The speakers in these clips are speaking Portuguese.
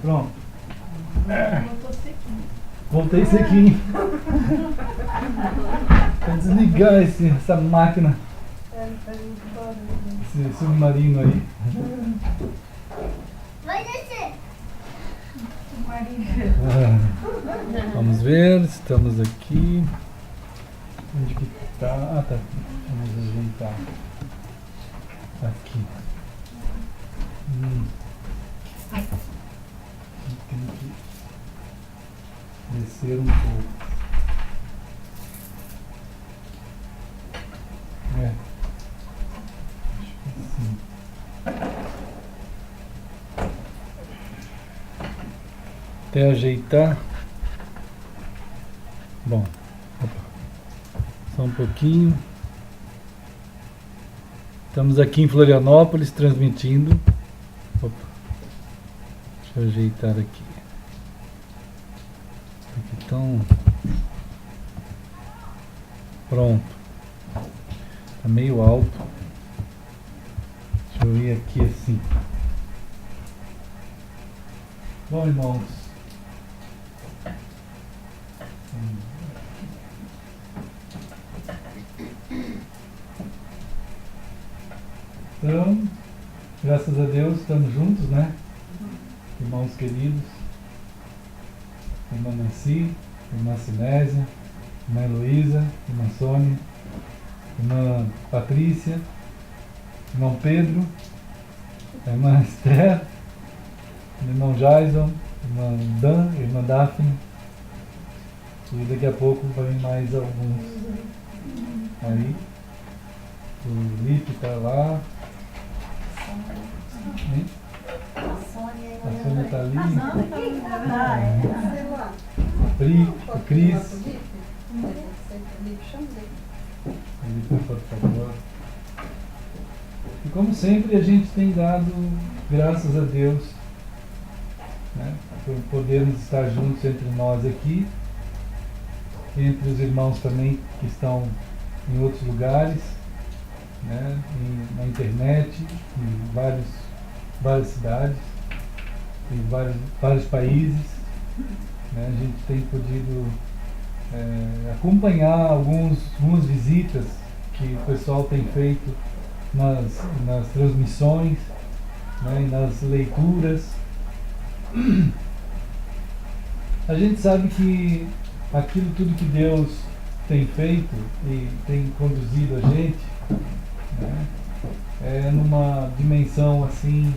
Pronto. Voltou sequinho. Voltei sequinho. Pra desligar essa máquina, esse submarino aí. Vai descer. Vamos ver, estamos aqui. Onde que tá? Ah, tá. Vamos ajeitar. Aqui. Tem que descer um pouco. Acho que sim. Até ajeitar. Bom, só um pouquinho. Estamos aqui em Florianópolis transmitindo. Opa. Deixa eu ajeitar aqui. Então, pronto. Tá meio alto. Deixa eu ir aqui assim. Bom, irmãos. Então, graças a Deus, estamos juntos, né? Irmãos queridos, irmã Nancy, irmã Sinésia, irmã Heloísa, irmã Sônia, irmã Patrícia, irmão Pedro, irmã Esther, irmão Jason, irmã Dan, irmã Daphne, e daqui a pouco vai mais alguns aí. O Lipe está lá. A Sônia está ali. A Pri, o Cris. Lipe, por favor. E como sempre a gente tem dado graças a Deus, né, por podermos estar juntos entre nós aqui, entre os irmãos também que estão em outros lugares, né, na internet, em várias cidades, em vários países, né, a gente tem podido acompanhar algumas visitas que o pessoal tem feito nas transmissões, né, e nas leituras. A gente sabe que aquilo tudo que Deus tem feito e tem conduzido a gente, né, é numa dimensão assim,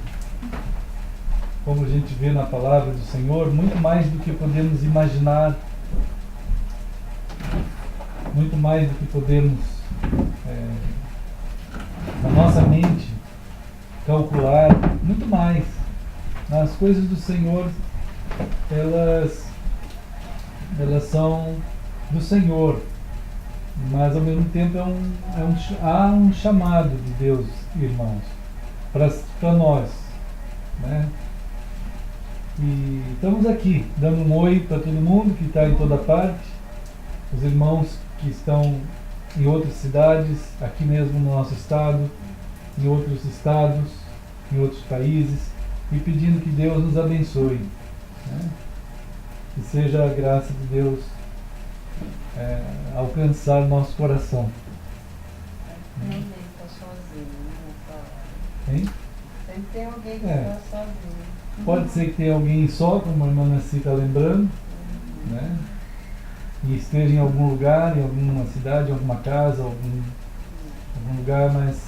como a gente vê na palavra do Senhor, muito mais do que podemos imaginar, muito mais do que podemos na nossa mente calcular, muito mais. As coisas do Senhor, elas são do Senhor, mas ao mesmo tempo há um chamado de Deus, irmãos, para nós, né? E estamos aqui dando um oi para todo mundo que está em toda parte, os irmãos que estão em outras cidades, aqui mesmo no nosso estado, em outros estados, em outros países, e pedindo que Deus nos abençoe, né? Que seja a graça de Deus alcançar nosso coração. Ninguém está sozinho, né? Hein? Sempre tem alguém que está sozinho. Pode ser que tenha alguém só, como a irmã Nancy está lembrando, né? E esteja em algum lugar, em alguma cidade, em alguma casa, algum lugar, mas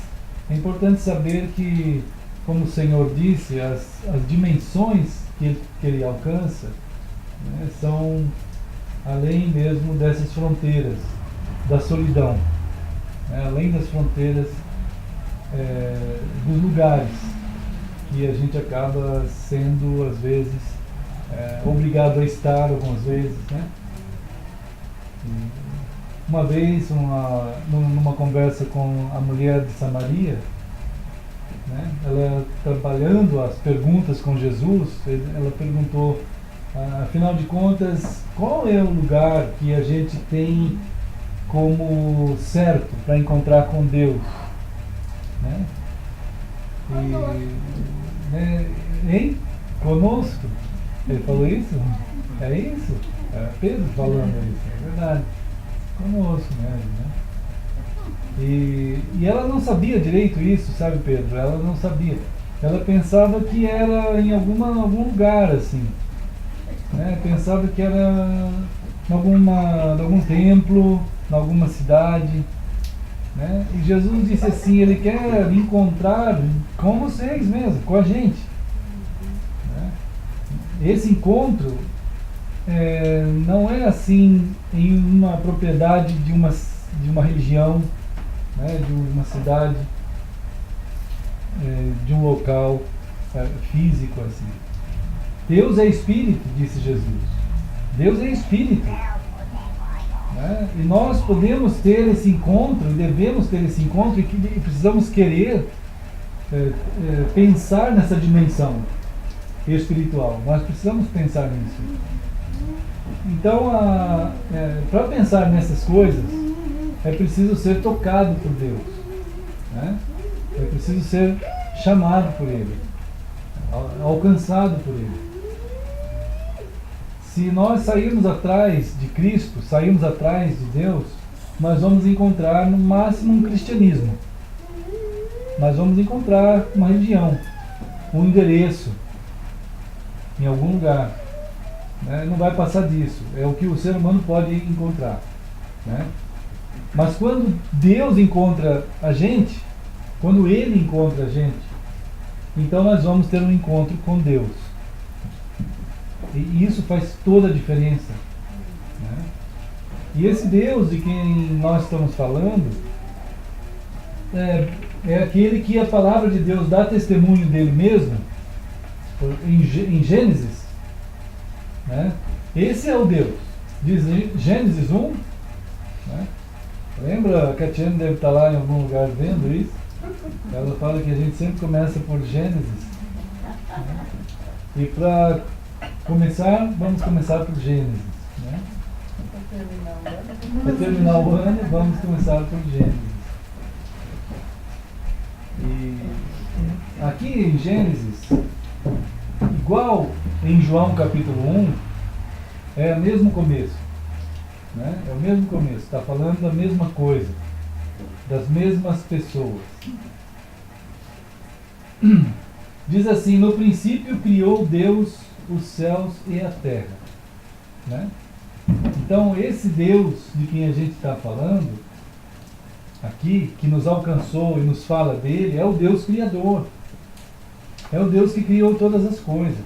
é importante saber que, como o Senhor disse, as dimensões que ele alcança, né, são além mesmo dessas fronteiras da solidão, né, além das fronteiras dos lugares que a gente acaba sendo, às vezes, obrigado a estar algumas vezes, né? Uma vez, numa conversa com a mulher de Samaria, né, ela trabalhando as perguntas com Jesus, ela perguntou, afinal de contas, qual é o lugar que a gente tem como certo para encontrar com Deus, né? E, né, conosco. Ele falou isso? É isso? É Pedro falando isso, é verdade. Conosco mesmo, né? E ela não sabia direito isso, sabe, Pedro? Ela não sabia. Ela pensava que era em algum lugar, assim. Né? Pensava que era em algum templo, em alguma cidade. Né? E Jesus disse assim, ele quer encontrar com vocês mesmo, com a gente. Né? Esse encontro não é assim em uma propriedade de uma religião, né? De uma cidade, de um local físico assim. Deus é Espírito, disse Jesus. Deus é Espírito. Né? E nós podemos ter esse encontro, e devemos ter esse encontro, e precisamos querer pensar nessa dimensão espiritual. Nós precisamos pensar nisso. Então, para pensar nessas coisas, é preciso ser tocado por Deus. Né? É preciso ser chamado por Ele, alcançado por Ele. Se nós sairmos atrás de Cristo, sairmos atrás de Deus, nós vamos encontrar no máximo um cristianismo. Nós vamos encontrar uma religião, um endereço em algum lugar. Né? Não vai passar disso. É o que o ser humano pode encontrar. Né? Mas quando Deus encontra a gente, quando Ele encontra a gente, então nós vamos ter um encontro com Deus. E isso faz toda a diferença. Né? E esse Deus de quem nós estamos falando é aquele que a palavra de Deus dá testemunho dele mesmo, em Gênesis. Né? Esse é o Deus. Diz Gênesis 1. Né? Lembra, a Catiane deve estar lá em algum lugar vendo isso. Ela fala que a gente sempre começa por Gênesis. Né? E para começar, vamos começar por Gênesis. Né? Para terminar o ano, vamos começar por Gênesis. E aqui em Gênesis, igual em João capítulo 1, é o mesmo começo. Né? É o mesmo começo, está falando da mesma coisa, das mesmas pessoas. Diz assim, no princípio criou Deus os céus e a terra. Né? Então esse Deus de quem a gente está falando aqui, que nos alcançou e nos fala dele, é o Deus Criador. É o Deus que criou todas as coisas.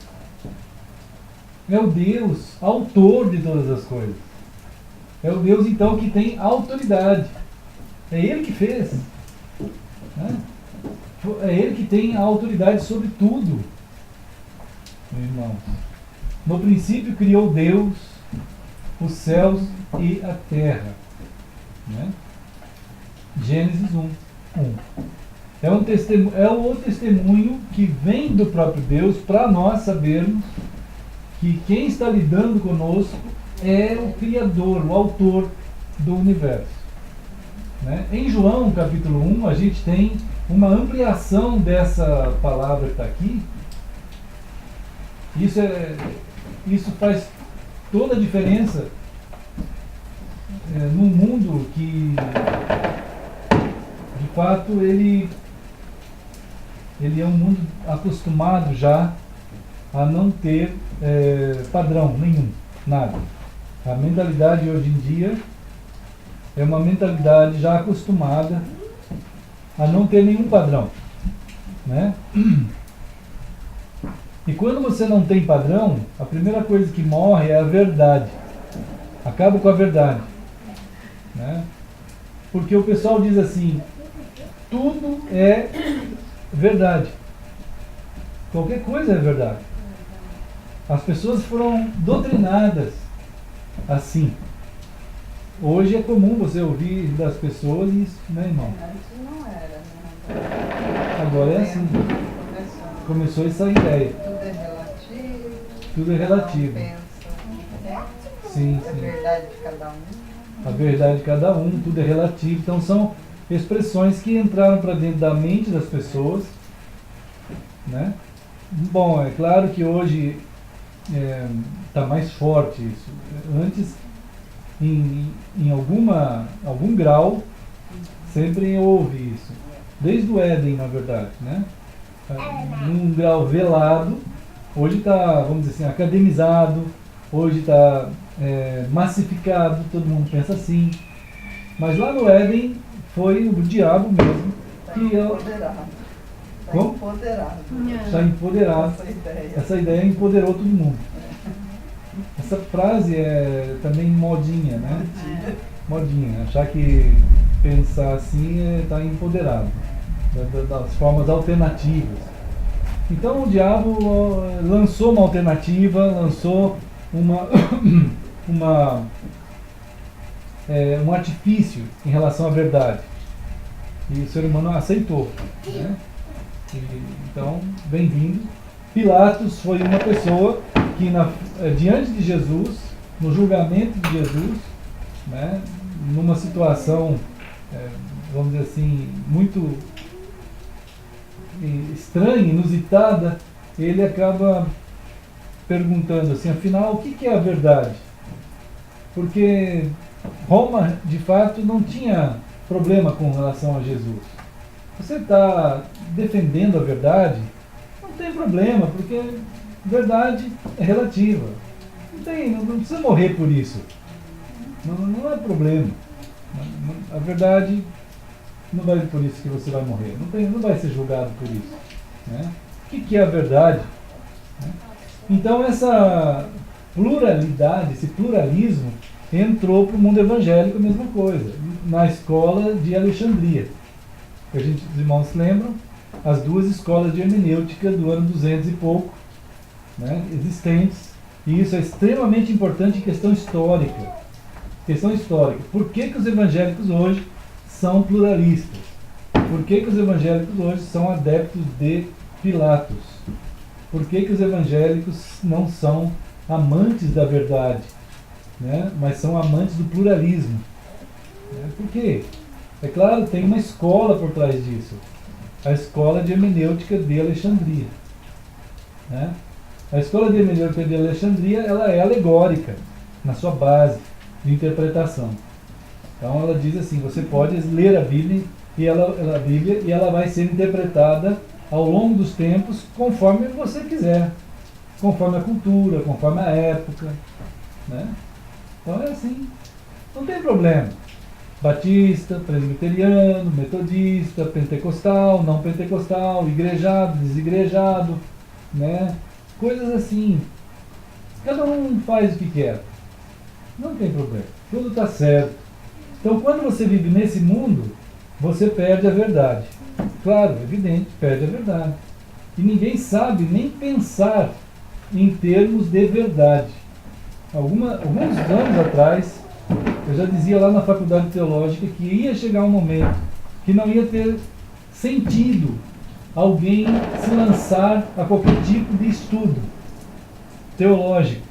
É o Deus autor de todas as coisas. É o Deus então que tem autoridade. É Ele que fez. Né? É Ele que tem a autoridade sobre tudo. Meus irmãos. No princípio criou Deus os céus e a terra. Né? Gênesis 1. É o testemunho que vem do próprio Deus para nós sabermos que quem está lidando conosco é o Criador, o autor do universo. Né? Em João capítulo 1 a gente tem uma ampliação dessa palavra que está aqui. Isso faz toda a diferença num mundo que de fato ele é um mundo acostumado já a não ter padrão nenhum, nada. A mentalidade hoje em dia é uma mentalidade já acostumada a não ter nenhum padrão. Né? E quando você não tem padrão, a primeira coisa que morre é a verdade. Acaba com a verdade. Né? Porque o pessoal diz assim, tudo é verdade. Qualquer coisa é verdade. As pessoas foram doutrinadas assim. Hoje é comum você ouvir das pessoas isso, né, irmão? Antes não era, né? Agora é assim. Começou essa ideia. Tudo é relativo. Tudo é relativo. Pensa, Sim, a sim. verdade de cada um. A verdade de cada um, tudo é relativo. Então são expressões que entraram para dentro da mente das pessoas. Né? Bom, é claro que hoje tá mais forte isso. Antes, em algum grau, sempre houve isso. Desde o Éden, na verdade, né? Num grau velado, hoje está, vamos dizer assim, academizado, hoje está massificado, todo mundo pensa assim. Mas lá no Éden foi o diabo mesmo que empoderado. Como? Empoderado. Está empoderado. Essa ideia empoderou todo mundo. Essa frase é também modinha, né? Modinha. Achar que pensar assim é estar empoderado das formas alternativas. Então o diabo lançou uma alternativa, lançou um artifício em relação à verdade. E o ser humano aceitou, né? Então, bem-vindo. Pilatos foi uma pessoa que diante de Jesus, no julgamento de Jesus, né, numa situação, vamos dizer assim, muito estranha, inusitada, ele acaba perguntando assim, afinal, o que é a verdade? Porque Roma, de fato, não tinha problema com relação a Jesus. Você está defendendo a verdade, não tem problema, porque verdade é relativa. Não precisa morrer por isso. Não é problema. A verdade não vai por isso que você vai morrer. Não vai ser julgado por isso. Né? O que é a verdade? Então essa pluralidade, esse pluralismo, entrou para o mundo evangélico a mesma coisa. Na escola de Alexandria. Os irmãos se lembram? As duas escolas de hermenêutica do ano 200 e pouco, né, existentes. E isso é extremamente importante em questão histórica. Questão histórica. Por que os evangélicos hoje são pluralistas? Por que os evangélicos hoje são adeptos de Pilatos? Por que os evangélicos não são amantes da verdade, né, mas são amantes do pluralismo? Por quê? É claro, tem uma escola por trás disso. A escola de hermenêutica de Alexandria. Né? A escola de hermenêutica de Alexandria, ela é alegórica na sua base de interpretação. Então ela diz assim, você pode ler a Bíblia e ela vai ser interpretada ao longo dos tempos conforme você quiser. Conforme a cultura, conforme a época. Né? Então é assim. Não tem problema. Batista, presbiteriano, metodista, pentecostal, não pentecostal, igrejado, desigrejado, né? Coisas assim. Cada um faz o que quer. Não tem problema. Tudo está certo. Então, quando você vive nesse mundo, você perde a verdade. Claro, evidente, perde a verdade. E ninguém sabe nem pensar em termos de verdade. Alguns anos atrás, eu já dizia lá na faculdade teológica que ia chegar um momento que não ia ter sentido alguém se lançar a qualquer tipo de estudo teológico.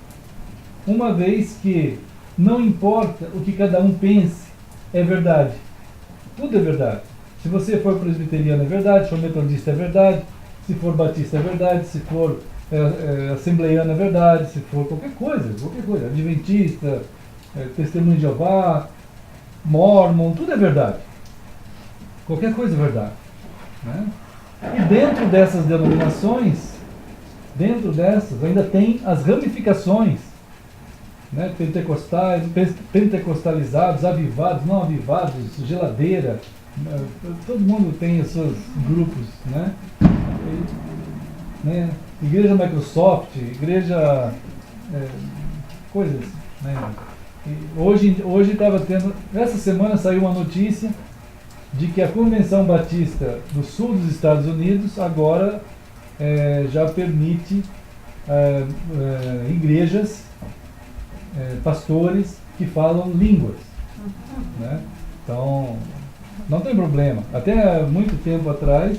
Uma vez que não importa o que cada um pense, é verdade. Tudo é verdade. Se você for presbiteriano é verdade, se for metodista é verdade, se for batista é verdade, se for assembleiano é verdade, se for qualquer coisa, adventista, testemunho de Jeová, Mormon, tudo é verdade. Qualquer coisa é verdade. Né? E dentro dessas denominações, ainda tem as ramificações, né? Pentecostalizados, avivados, não avivados, geladeira, todo mundo tem os seus grupos, né? Igreja Microsoft, igreja coisas, né? Hoje estava tendo, essa semana saiu uma notícia de que a Convenção Batista do Sul dos Estados Unidos agora já permite igrejas, pastores que falam línguas. Né? Então, não tem problema. Até muito tempo atrás,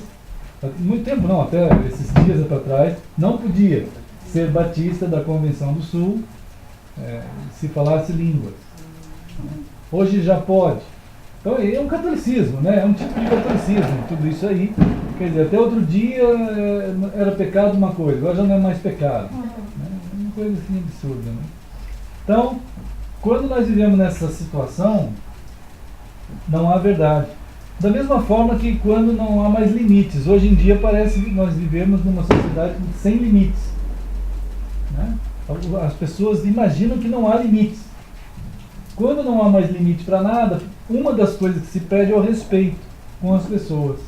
até esses dias para trás, não podia ser batista da Convenção do Sul se falasse línguas. Hoje já pode. Então é um catolicismo, né? É um tipo de catolicismo, tudo isso aí. Quer dizer, até outro dia era pecado uma coisa, agora já não é mais pecado. Né? Não coisa assim absurda, né? Então, quando nós vivemos nessa situação, não há verdade. Da mesma forma que quando não há mais limites. Hoje em dia parece que nós vivemos numa sociedade sem limites, né? As pessoas imaginam que não há limites. Quando não há mais limite para nada, uma das coisas que se perde é o respeito com as pessoas,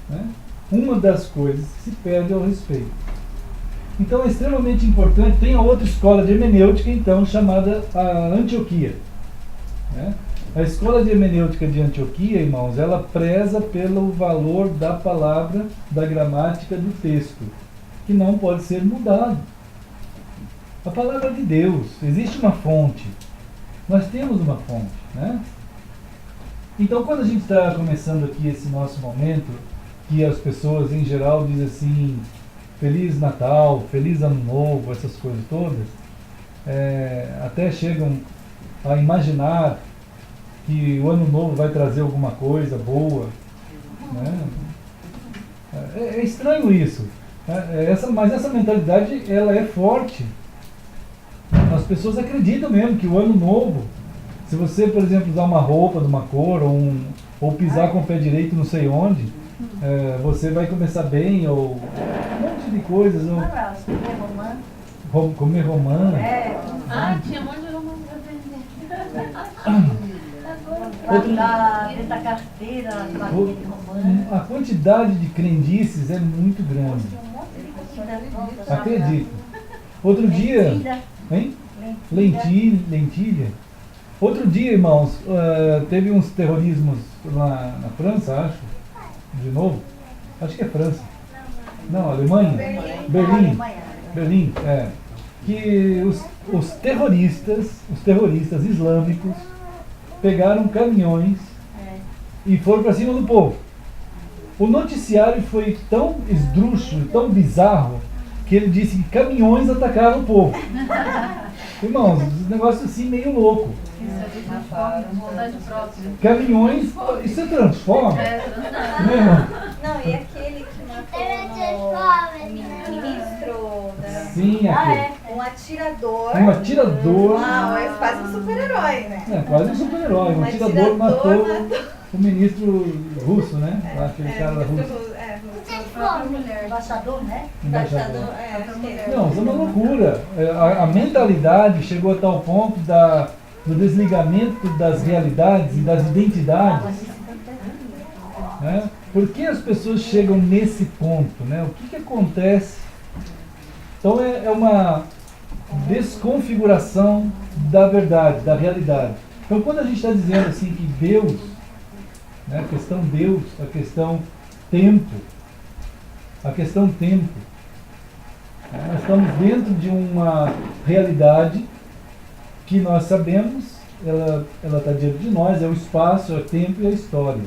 né? Uma das coisas que se perde é o respeito. Então é extremamente importante. Tem a outra escola de hermenêutica, então, chamada a Antioquia, né? A escola de hermenêutica de Antioquia, irmãos, ela preza pelo valor da palavra, da gramática do texto, que não pode ser mudado. A palavra de Deus, existe uma fonte. Nós temos uma fonte, né? Então, quando a gente está começando aqui esse nosso momento, que as pessoas em geral dizem assim, Feliz Natal, Feliz Ano Novo, essas coisas todas, até chegam a imaginar que o Ano Novo vai trazer alguma coisa boa, né? É estranho isso, mas essa mentalidade ela é forte. As pessoas acreditam mesmo que o Ano Novo, se você, por exemplo, usar uma roupa de uma cor ou pisar com o pé direito não sei onde, você vai começar bem, ou um monte de coisas. Comer romã. Tinha um monte de romã pra vender. Dentro da carteira, baguete de romã. A quantidade de crendices é muito grande. Acredito. Outro dia, hein? Lentilha. Outro dia, irmãos, teve uns terrorismos lá na França, acho. De novo? Acho que é França. Não, Alemanha. Berlim, que os terroristas islâmicos pegaram caminhões e foram para cima do povo. O noticiário foi tão esdrúxulo, tão bizarro, que ele disse que caminhões atacaram o povo. Irmãos, um negócio assim meio louco. Vontade própria. Caminhões, isso é transforma? Não, irmão? Não, e aquele que matou o ministro da... Sim, aquele. Um atirador. Um atirador. É quase um super-herói, né? Quase um super-herói. Um atirador matou o ministro russo, né? Aquele cara da Rússia. Embaixador, né? Embaixador. Acho que é. Não, isso é uma loucura. A mentalidade chegou a tal ponto do desligamento das realidades e das identidades. Né? Por que as pessoas chegam nesse ponto? Né? O que acontece? Então é uma desconfiguração da verdade, da realidade. Então quando a gente está dizendo assim que Deus, né, a questão Deus, a questão tempo, nós estamos dentro de uma realidade que nós sabemos, ela está diante de nós, é o espaço, é o tempo e a história.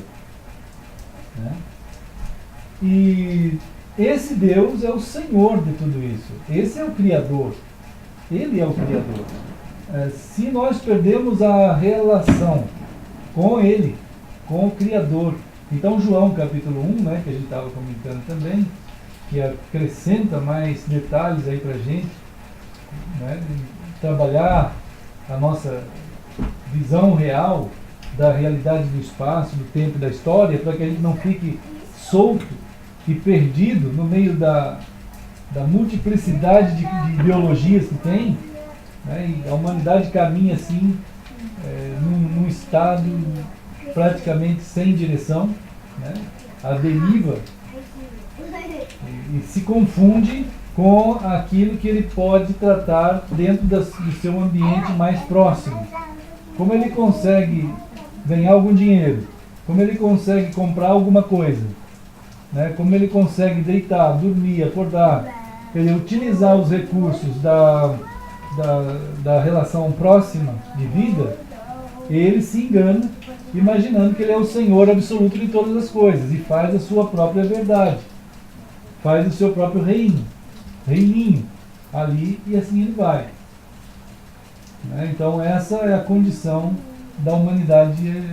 Né? E esse Deus é o Senhor de tudo isso. Esse é o Criador. Ele é o Criador. Se nós perdemos a relação com Ele, com o Criador, então João capítulo 1, né, que a gente estava comentando também, que acrescenta mais detalhes aí para a gente, né, trabalhar a nossa visão real da realidade do espaço, do tempo e da história, para que a gente não fique solto e perdido no meio da multiplicidade de ideologias que tem, né, e a humanidade caminha assim num estado praticamente sem direção, né, a deriva, e se confunde com aquilo que ele pode tratar dentro do seu ambiente mais próximo. Como ele consegue ganhar algum dinheiro, como ele consegue comprar alguma coisa, né? Como ele consegue deitar, dormir, acordar, ele utilizar os recursos da relação próxima de vida, ele se engana imaginando que ele é o Senhor absoluto de todas as coisas e faz a sua própria verdade, faz o seu próprio reininho ali, e assim ele vai. Né? Então essa é a condição da humanidade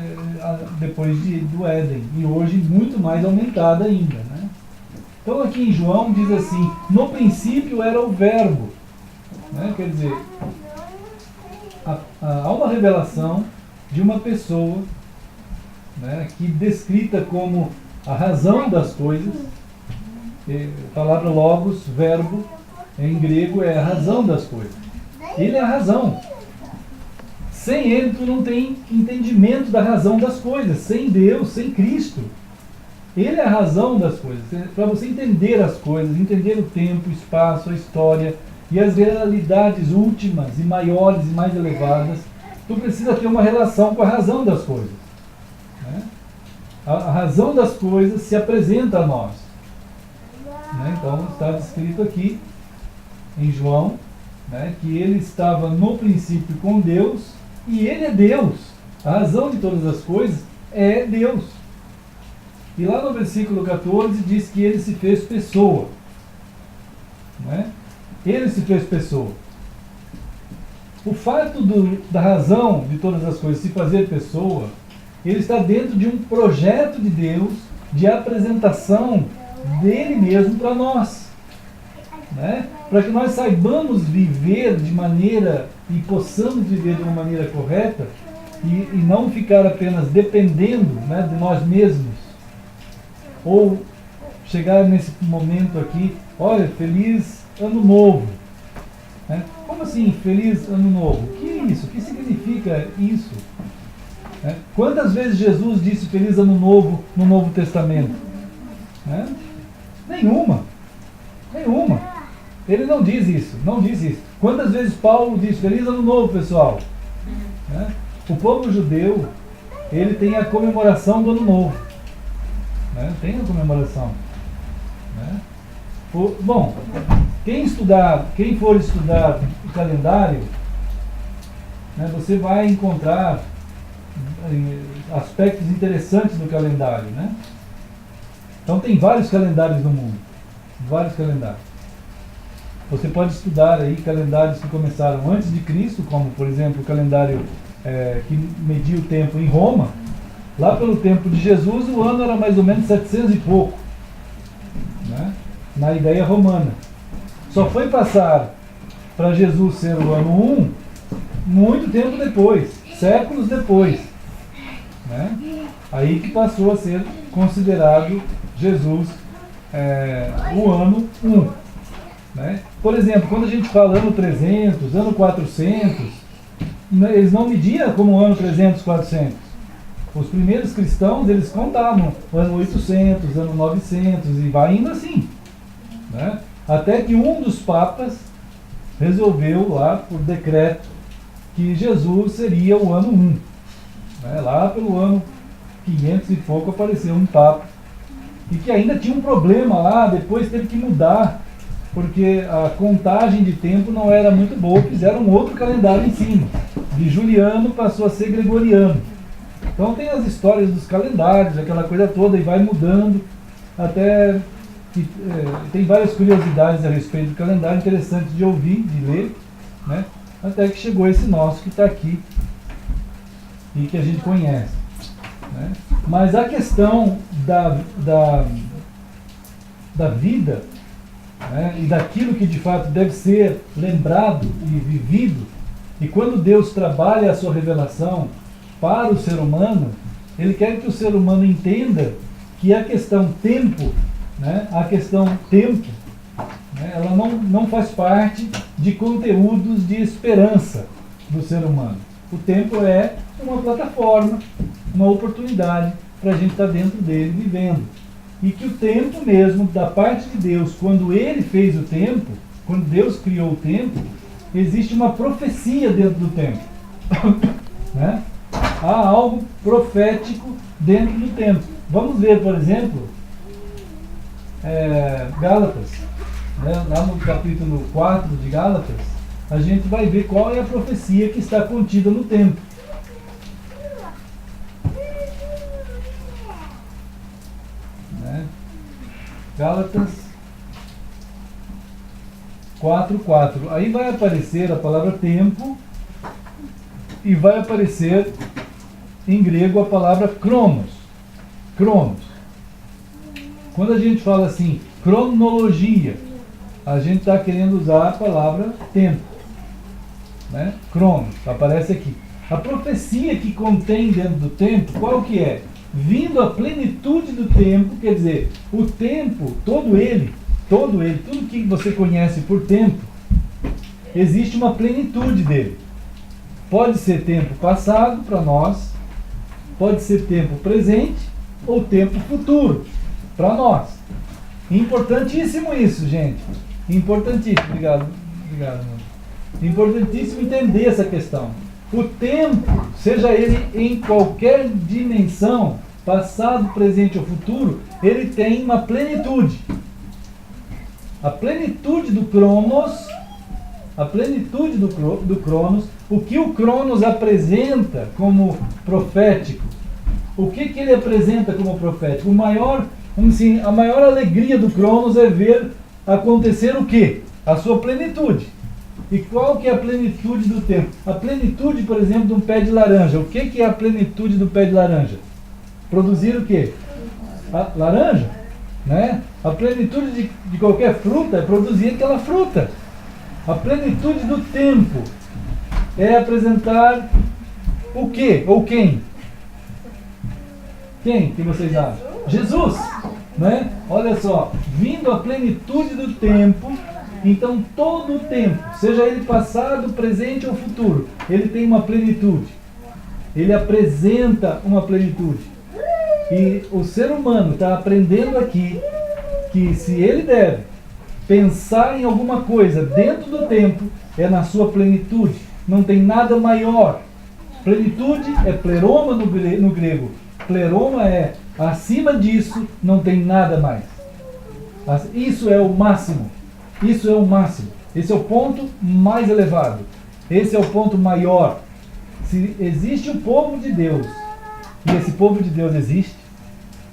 depois do Éden, e hoje muito mais aumentada ainda. Né? Então aqui em João diz assim, no princípio era o verbo. Né? Quer dizer, há uma revelação de uma pessoa, né, que descrita como a razão das coisas. A palavra logos, verbo, em grego é a razão das coisas. Ele é a razão. Sem ele tu não tem entendimento da razão das coisas. Sem Deus, sem Cristo. Ele é a razão das coisas. Para você entender as coisas, entender o tempo, o espaço, a história e as realidades últimas e maiores e mais elevadas, tu precisa ter uma relação com a razão das coisas. Né? A razão das coisas se apresenta a nós. Né? Então está descrito aqui em João, né, que ele estava no princípio com Deus e ele é Deus. A razão de todas as coisas é Deus. E lá no versículo 14 diz que ele se fez pessoa. Né? Ele se fez pessoa. O fato da razão de todas as coisas se fazer pessoa, ele está dentro de um projeto de Deus de apresentação dele mesmo para nós. Né? Para que nós saibamos viver de maneira e possamos viver de uma maneira correta e não ficar apenas dependendo, né, de nós mesmos. Ou chegar nesse momento aqui, olha, feliz ano novo. Né? Como assim, feliz ano novo? O que é isso? O que significa isso? Né? Quantas vezes Jesus disse feliz ano novo no Novo Testamento? Né? Nenhuma. Nenhuma. Ele não diz isso, não diz isso. Quantas vezes Paulo diz feliz ano novo, pessoal? Né? O povo judeu, ele tem a comemoração do ano novo. Né? Tem a comemoração. Né? Bom, quem for estudar o calendário, né, você vai encontrar aspectos interessantes do calendário. Né? Então tem vários calendários no mundo. Vários calendários. Você pode estudar aí calendários que começaram antes de Cristo, como por exemplo o calendário que media o tempo em Roma. Lá pelo tempo de Jesus o ano era mais ou menos 700 e pouco, né? Na ideia romana. Só foi passar para Jesus ser o ano 1 muito tempo depois, séculos depois, né? Aí que passou a ser considerado Jesus o ano 1. Né? Por exemplo, quando a gente fala ano 300, ano 400, eles não mediam como ano 300, 400. Os primeiros cristãos, eles contavam ano 800, ano 900 e vai indo assim. Né? Até que um dos papas resolveu lá, por decreto, que Jesus seria o ano 1. Né? Lá pelo ano 500 e pouco apareceu um papa. E que ainda tinha um problema lá, depois teve que mudar, porque a contagem de tempo não era muito boa, fizeram um outro calendário em cima. De Juliano passou a ser Gregoriano. Então tem as histórias dos calendários, aquela coisa toda, e vai mudando, até tem várias curiosidades a respeito do calendário, interessantes de ouvir, de ler, né? Até que chegou esse nosso que está aqui, e que a gente conhece. Né? Mas a questão da vida, né, e daquilo que de fato deve ser lembrado e vivido, e quando Deus trabalha a sua revelação para o ser humano, Ele quer que o ser humano entenda que a questão tempo, né, né, ela não faz parte de conteúdos de esperança do ser humano. O tempo é uma plataforma, uma oportunidade para a gente estar dentro dele vivendo. E que o tempo mesmo, da parte de Deus, quando Ele fez o tempo, quando Deus criou o tempo, existe uma profecia dentro do tempo. Né? Há algo profético dentro do tempo. Vamos ver, por exemplo, Gálatas. Né? Lá no capítulo 4 de Gálatas, a gente vai ver qual é a profecia que está contida no tempo. Né? Gálatas 4:4. Aí vai aparecer a palavra tempo e vai aparecer em grego a palavra cronos. Cronos. Quando a gente fala assim, cronologia, a gente está querendo usar a palavra tempo. né? Cronos, aparece aqui. A profecia que contém dentro do tempo, qual que é? Vindo a plenitude do tempo, quer dizer, o tempo, todo ele, tudo que você conhece por tempo, existe uma plenitude dele. Pode ser tempo passado para nós, pode ser tempo presente ou tempo futuro para nós. Importantíssimo isso, gente. Importantíssimo. Obrigado, mano. Importantíssimo entender essa questão. O tempo, seja ele em qualquer dimensão, passado, presente ou futuro, ele tem uma plenitude. A plenitude do Cronos, o que o Cronos apresenta como profético, o que ele apresenta como profético? A maior alegria do Cronos é ver acontecer o quê? A sua plenitude. E qual que é a plenitude do tempo? A plenitude, por exemplo, de um pé de laranja. O que é a plenitude do pé de laranja? Produzir o quê? A laranja, né? A plenitude de qualquer fruta é produzir aquela fruta. A plenitude do tempo é apresentar o quê? Ou quem? Quem que vocês acham? Jesus, né? Olha só, vindo a plenitude do tempo, então todo o tempo, seja ele passado, presente ou futuro, ele tem uma plenitude. Ele apresenta uma plenitude. E o ser humano está aprendendo aqui que se ele deve pensar em alguma coisa dentro do tempo, é na sua plenitude. Não tem nada maior. Plenitude é pleroma no grego. Pleroma é acima disso, não tem nada mais. Isso é o máximo. Isso é o máximo. Esse é o ponto mais elevado. Esse é o ponto maior. Se existe o povo de Deus, e esse povo de Deus existe,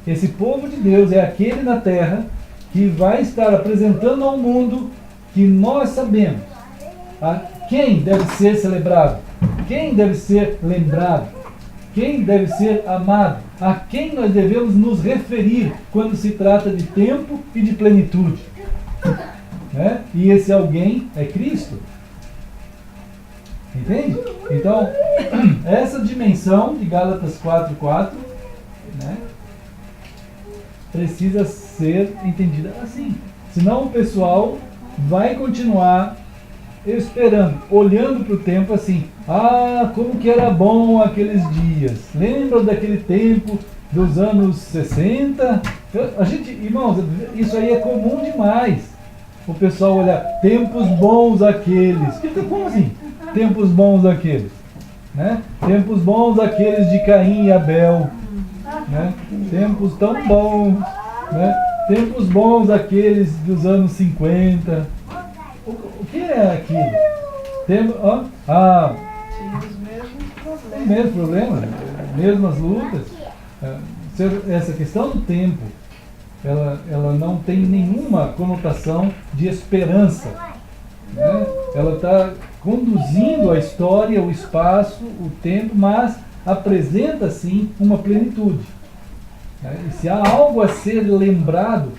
esse povo de Deus é aquele na terra que vai estar apresentando ao mundo que nós sabemos a quem deve ser celebrado, quem deve ser lembrado, quem deve ser amado, a quem nós devemos nos referir quando se trata de tempo e de plenitude. Né? E esse alguém é Cristo. Entende? Então, essa dimensão de Gálatas 4:4, né, precisa ser entendida assim. Senão o pessoal vai continuar esperando, olhando para o tempo assim. Ah, como que era bom aqueles dias. Lembra daquele tempo dos anos 60? Irmãos, isso aí é comum demais. O pessoal olhar, tempos bons aqueles. Como assim? Tempos bons aqueles. Né? Tempos bons aqueles de Caim e Abel. Né? Tempos tão bons. Né? Tempos bons aqueles dos anos 50. O que é aquilo? Os mesmos problemas, mesmas lutas. Essa questão do tempo, ela não tem nenhuma conotação de esperança. Né? Ela está conduzindo a história, o espaço, o tempo, mas apresenta sim uma plenitude. Né? E se há algo a ser lembrado,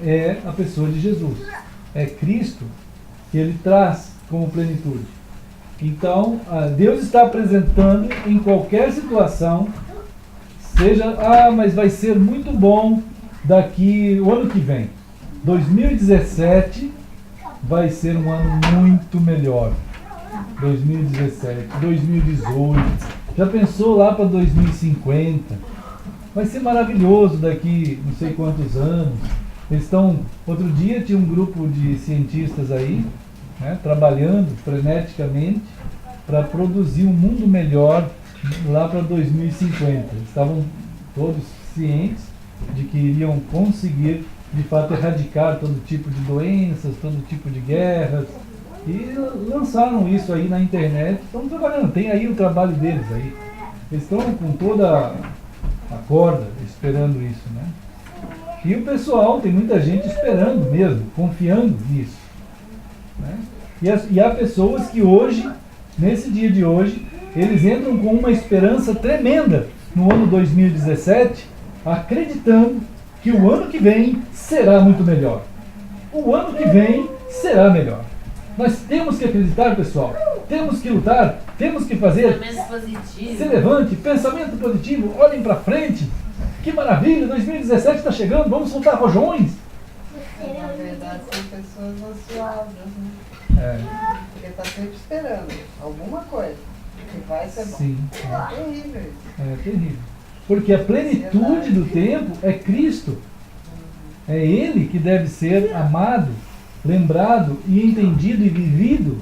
é a pessoa de Jesus. É Cristo que ele traz como plenitude. Então, Deus está apresentando em qualquer situação, seja, mas vai ser muito bom daqui o ano que vem. 2017 vai ser um ano muito melhor. 2017, 2018. Já pensou lá para 2050? Vai ser maravilhoso daqui não sei quantos anos. Outro dia tinha um grupo de cientistas aí, né, trabalhando freneticamente para produzir um mundo melhor lá para 2050. Estavam todos cientes de que iriam conseguir, de fato, erradicar todo tipo de doenças, todo tipo de guerras. E lançaram isso aí na internet. Estão trabalhando, tem aí o trabalho deles aí. Eles estão com toda a corda esperando isso, né? E o pessoal, tem muita gente esperando mesmo, confiando nisso. Né? E há pessoas que hoje, nesse dia de hoje, eles entram com uma esperança tremenda no ano 2017, acreditando que o ano que vem será muito melhor. O ano que vem será melhor. Nós temos que acreditar, pessoal. temos que lutar, temos que fazer. Pensamento positivo. Se levante, pensamento positivo, olhem para frente. Que maravilha, 2017 está chegando, vamos soltar rojões. Na verdade, são pessoas ansiosas, né? Porque está sempre esperando alguma coisa que vai ser bom. Sim. É terrível isso. É terrível. Porque a plenitude do tempo é Cristo. É Ele que deve ser amado, lembrado e entendido e vivido.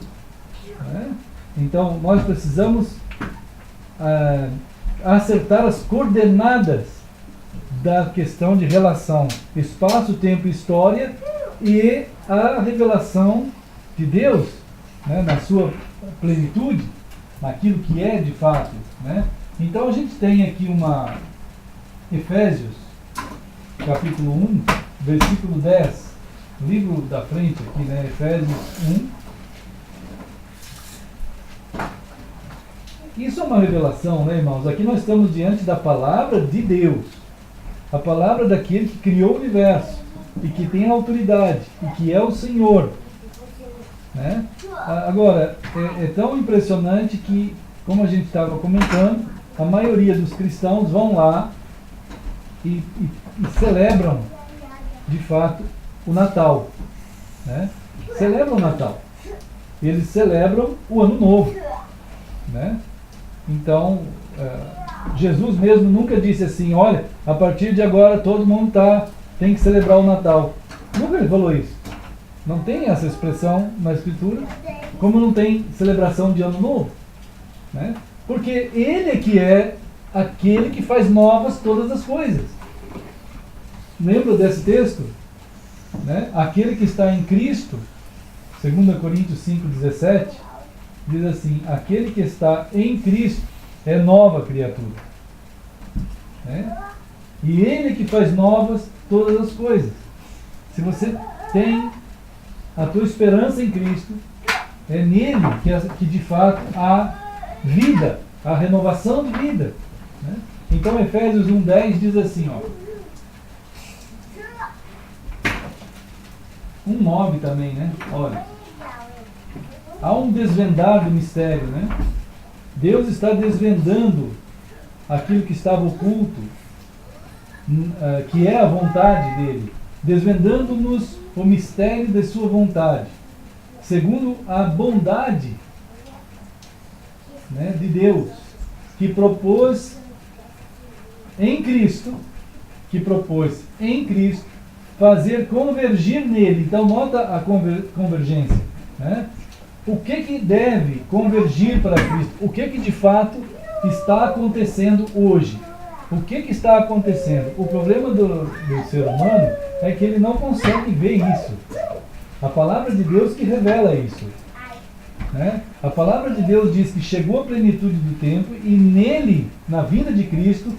Né? Então, nós precisamos acertar as coordenadas da questão de relação espaço, tempo e história e a revelação de Deus, né, na sua plenitude, naquilo que é de fato. Né? Então a gente tem aqui uma Efésios, capítulo 1, versículo 10, livro da frente aqui, né? Efésios 1. Isso é uma revelação, né, irmãos? Aqui nós estamos diante da palavra de Deus, a palavra daquele que criou o universo e que tem autoridade e que é o Senhor. Né? Agora, é tão impressionante que, como a gente estava comentando, a maioria dos cristãos vão lá e celebram, de fato, o Natal. Né? Celebram o Natal. Eles celebram o Ano Novo. Né? Então, Jesus mesmo nunca disse assim, olha, a partir de agora todo mundo tem que celebrar o Natal. Nunca ele falou isso. Não tem essa expressão na Escritura, como não tem celebração de Ano Novo. Né? Porque Ele é que é aquele que faz novas todas as coisas. Lembra desse texto? Né? Aquele que está em Cristo, 2 Coríntios 5,17, diz assim, aquele que está em Cristo é nova criatura. Né? E Ele que faz novas todas as coisas. Se você tem a tua esperança em Cristo, é nele que de fato há vida, a renovação de vida. Né? Então Efésios 1,10 diz assim, 1,9 também, né? Olha, há um desvendar do mistério, né? Deus está desvendando aquilo que estava oculto, que é a vontade dele, desvendando-nos o mistério de sua vontade, segundo a bondade, né, de Deus, que propôs em Cristo, fazer convergir nele. Então nota a convergência. Né? O que deve convergir para Cristo? O que de fato está acontecendo hoje? O que está acontecendo? O problema do ser humano é que ele não consegue ver isso. A palavra de Deus que revela isso. Né? A palavra de Deus diz que chegou a plenitude do tempo e nele, na vinda de Cristo,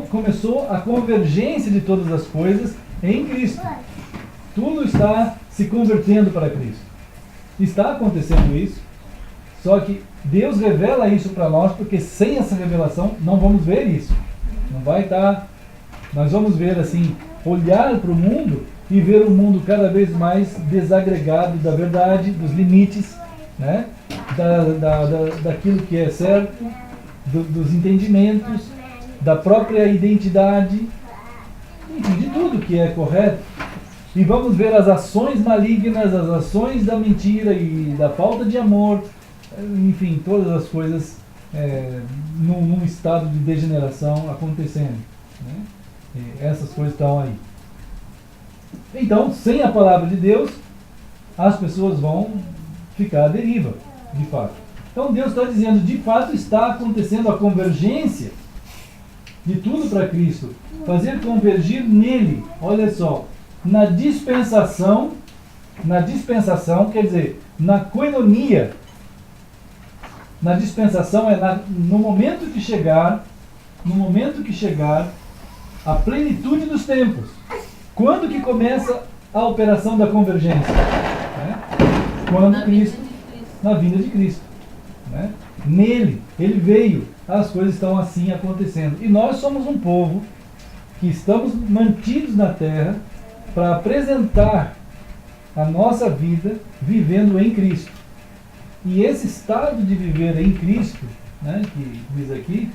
começou a convergência de todas as coisas em Cristo. Tudo está se convertendo para Cristo. Está acontecendo isso, só que Deus revela isso para nós, porque sem essa revelação não vamos ver isso. Não vai estar. Nós vamos ver assim, olhar para o mundo e ver o mundo cada vez mais desagregado da verdade, dos limites, né? Daquilo que é certo, dos entendimentos, da própria identidade, enfim, de tudo que é correto. E vamos ver as ações malignas, as ações da mentira e da falta de amor, enfim, todas as coisas num estado de degeneração acontecendo. Né? E essas coisas estão aí. Então, sem a palavra de Deus, as pessoas vão ficar à deriva, de fato. Então Deus está dizendo, de fato está acontecendo a convergência de tudo para Cristo. Fazer convergir nele, olha só, na dispensação, quer dizer, na koinonia. Na dispensação é no momento que chegar a plenitude dos tempos. Quando que começa a operação da convergência? Né? Quando Cristo, na vinda de Cristo. Né? Nele, ele veio, as coisas estão assim acontecendo. E nós somos um povo que estamos mantidos na terra para apresentar a nossa vida vivendo em Cristo. E esse estado de viver em Cristo, né, que diz aqui,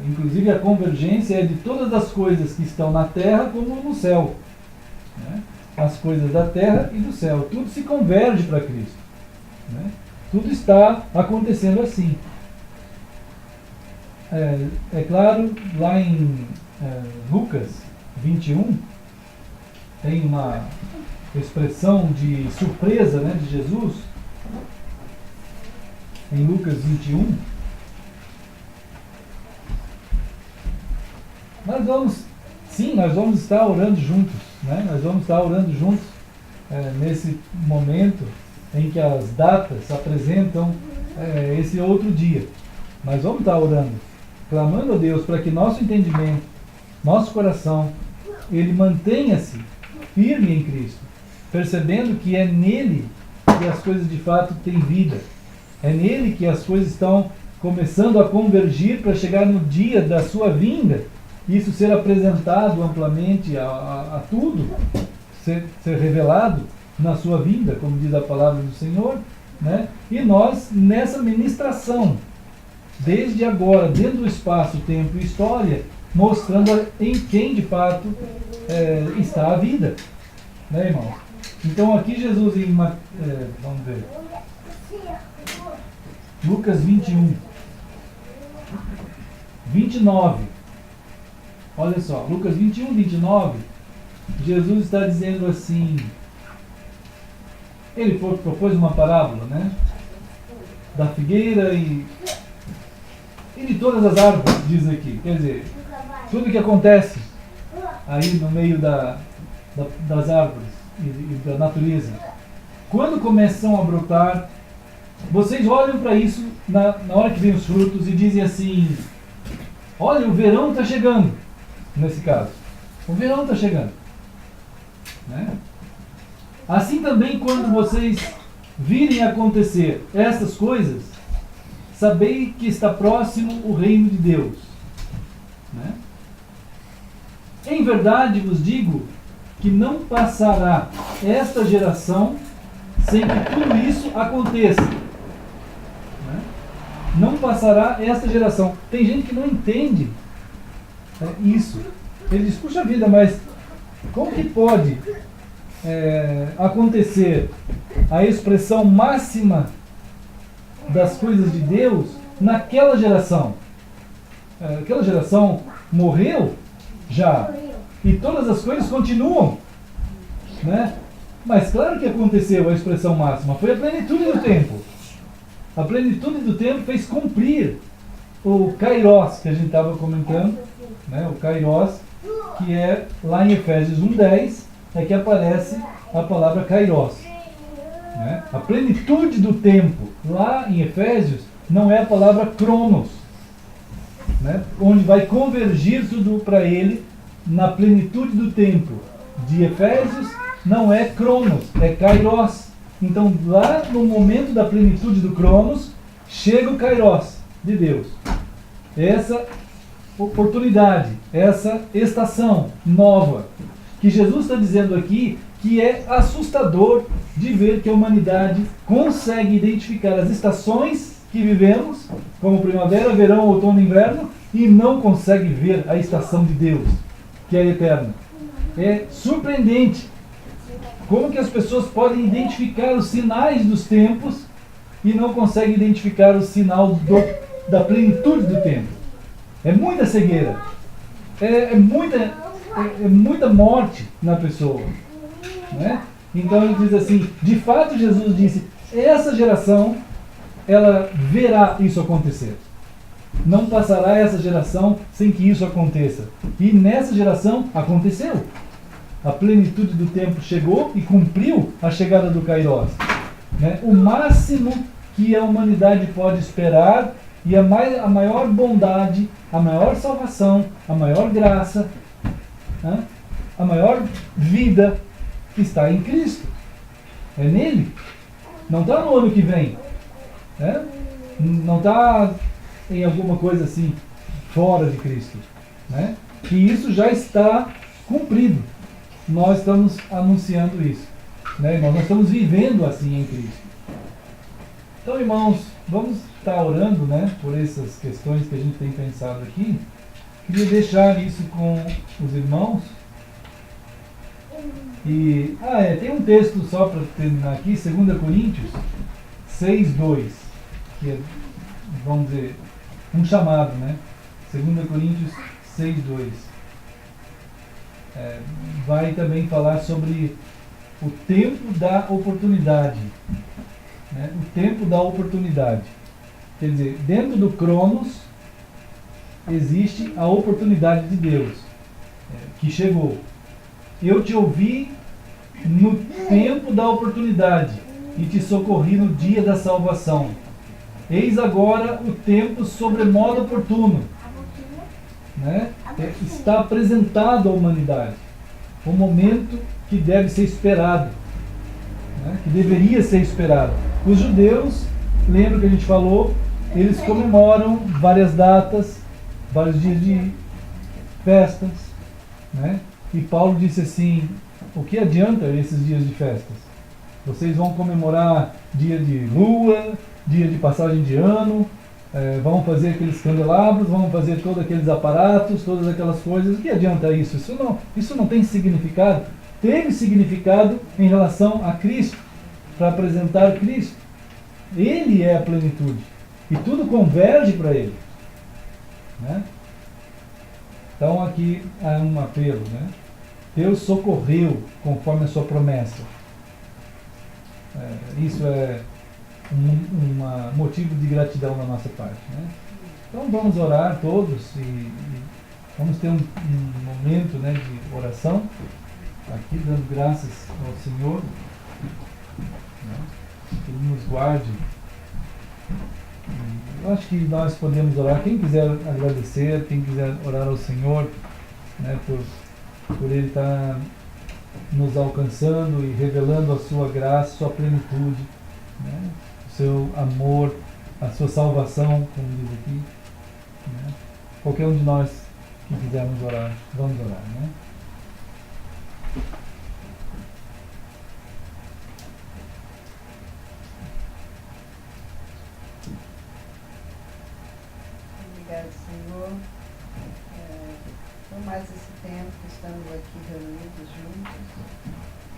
inclusive a convergência é de todas as coisas que estão na terra como no céu. Né? As coisas da terra e do céu. Tudo se converge para Cristo. Né? Tudo está acontecendo assim. É claro, lá em Lucas 21, tem uma expressão de surpresa, né, de Jesus. Em Lucas 21, nós vamos estar orando juntos, né? Nós vamos estar orando juntos nesse momento em que as datas apresentam esse outro dia. Nós vamos estar orando, clamando a Deus para que nosso entendimento, nosso coração, ele mantenha-se firme em Cristo, percebendo que é nele que as coisas de fato têm vida. É nele que as coisas estão começando a convergir para chegar no dia da sua vinda, isso ser apresentado amplamente a tudo, ser revelado na sua vinda, como diz a palavra do Senhor, né? E nós, nessa ministração, desde agora, dentro do espaço, tempo e história, mostrando em quem de fato está a vida, né, irmãos? Então aqui Jesus, vamos ver, Lucas 21, 29. Olha só, Lucas 21, 29, Jesus está dizendo assim, ele propôs uma parábola, né? Da figueira e de todas as árvores, diz aqui. Quer dizer, tudo que acontece aí no meio das árvores e da natureza. Quando começam a brotar, vocês olham para isso na hora que vem os frutos e dizem assim, olha, o verão está chegando, nesse caso. O verão está chegando. Né? Assim também, quando vocês virem acontecer estas coisas, sabei que está próximo o reino de Deus. Né? Em verdade vos digo que não passará esta geração sem que tudo isso aconteça. Né? Não passará esta geração. Tem gente que não entende isso. Ele diz, puxa vida, mas como que pode acontecer a expressão máxima das coisas de Deus naquela geração? Aquela geração morreu já e todas as coisas continuam, né? Mas claro que aconteceu a expressão máxima, foi a plenitude do tempo. A plenitude do tempo fez cumprir o Kairos que a gente estava comentando, né? O Kairos, que é lá em Efésios 1:10, é que aparece a palavra Kairos. Né? A plenitude do tempo, lá em Efésios, não é a palavra Cronos, né? Onde vai convergir tudo para ele na plenitude do tempo. De Efésios não é Cronos, é Kairos. Então lá no momento da plenitude do Cronos, chega o Kairos de Deus. Essa oportunidade, essa estação nova, que Jesus está dizendo aqui, que é assustador de ver que a humanidade consegue identificar as estações que vivemos, como primavera, verão, outono e inverno, e não consegue ver a estação de Deus, que é eterna. É surpreendente como que as pessoas podem identificar os sinais dos tempos e não conseguem identificar o sinal da plenitude do tempo. É muita cegueira, é muita morte na pessoa. Né? Então ele diz assim, de fato Jesus disse, essa geração, ela verá isso acontecer. Não passará essa geração sem que isso aconteça. E nessa geração aconteceu. A plenitude do tempo chegou e cumpriu a chegada do Kairos. Né? O máximo que a humanidade pode esperar e a maior bondade, a maior salvação, a maior graça, né? A maior vida está em Cristo. É nele. Não está no ano que vem. Né? Não está em alguma coisa assim, fora de Cristo. Né? Que isso já está cumprido. Nós estamos anunciando isso. Né? Nós estamos vivendo assim em Cristo. Então, irmãos, vamos estar orando, né, por essas questões que a gente tem pensado aqui. Queria deixar isso com os irmãos. E, tem um texto só para terminar aqui, 2 Coríntios 6:2, que é, vamos dizer, um chamado, né? 2 Coríntios 6:2. Vai também falar sobre o tempo da oportunidade. Né? O tempo da oportunidade. Quer dizer, dentro do Cronos existe a oportunidade de Deus, que chegou. Eu te ouvi no tempo da oportunidade e te socorri no dia da salvação. Eis agora o tempo sobremodo oportuno. Né? Está apresentado à humanidade o momento que deve ser esperado, né? Que deveria ser esperado. Os judeus, lembra que a gente falou, eles comemoram várias datas, vários dias de festas, né? E Paulo disse assim: o que adianta esses dias de festas? Vocês vão comemorar dia de lua, dia de passagem de ano, vão fazer aqueles candelabros, vão fazer todos aqueles aparatos, todas aquelas coisas. O que adianta isso? Isso não tem significado. Teve significado em relação a Cristo, para apresentar Cristo. Ele é a plenitude. E tudo converge para Ele. Né? Então aqui há um apelo. Né? Deus socorreu conforme a sua promessa. Isso é um motivo de gratidão da nossa parte. Né? Então vamos orar todos e vamos ter um momento, né, de oração, aqui dando graças ao Senhor, né, que Ele nos guarde. Eu acho que nós podemos orar. Quem quiser agradecer, quem quiser orar ao Senhor, né, por Ele estar nos alcançando e revelando a sua graça, sua plenitude, né, o seu amor, a sua salvação, como diz aqui. Né. Qualquer um de nós que quisermos orar, vamos orar. Né? Obrigado, Senhor, por mais esse tempo que estamos aqui reunidos juntos,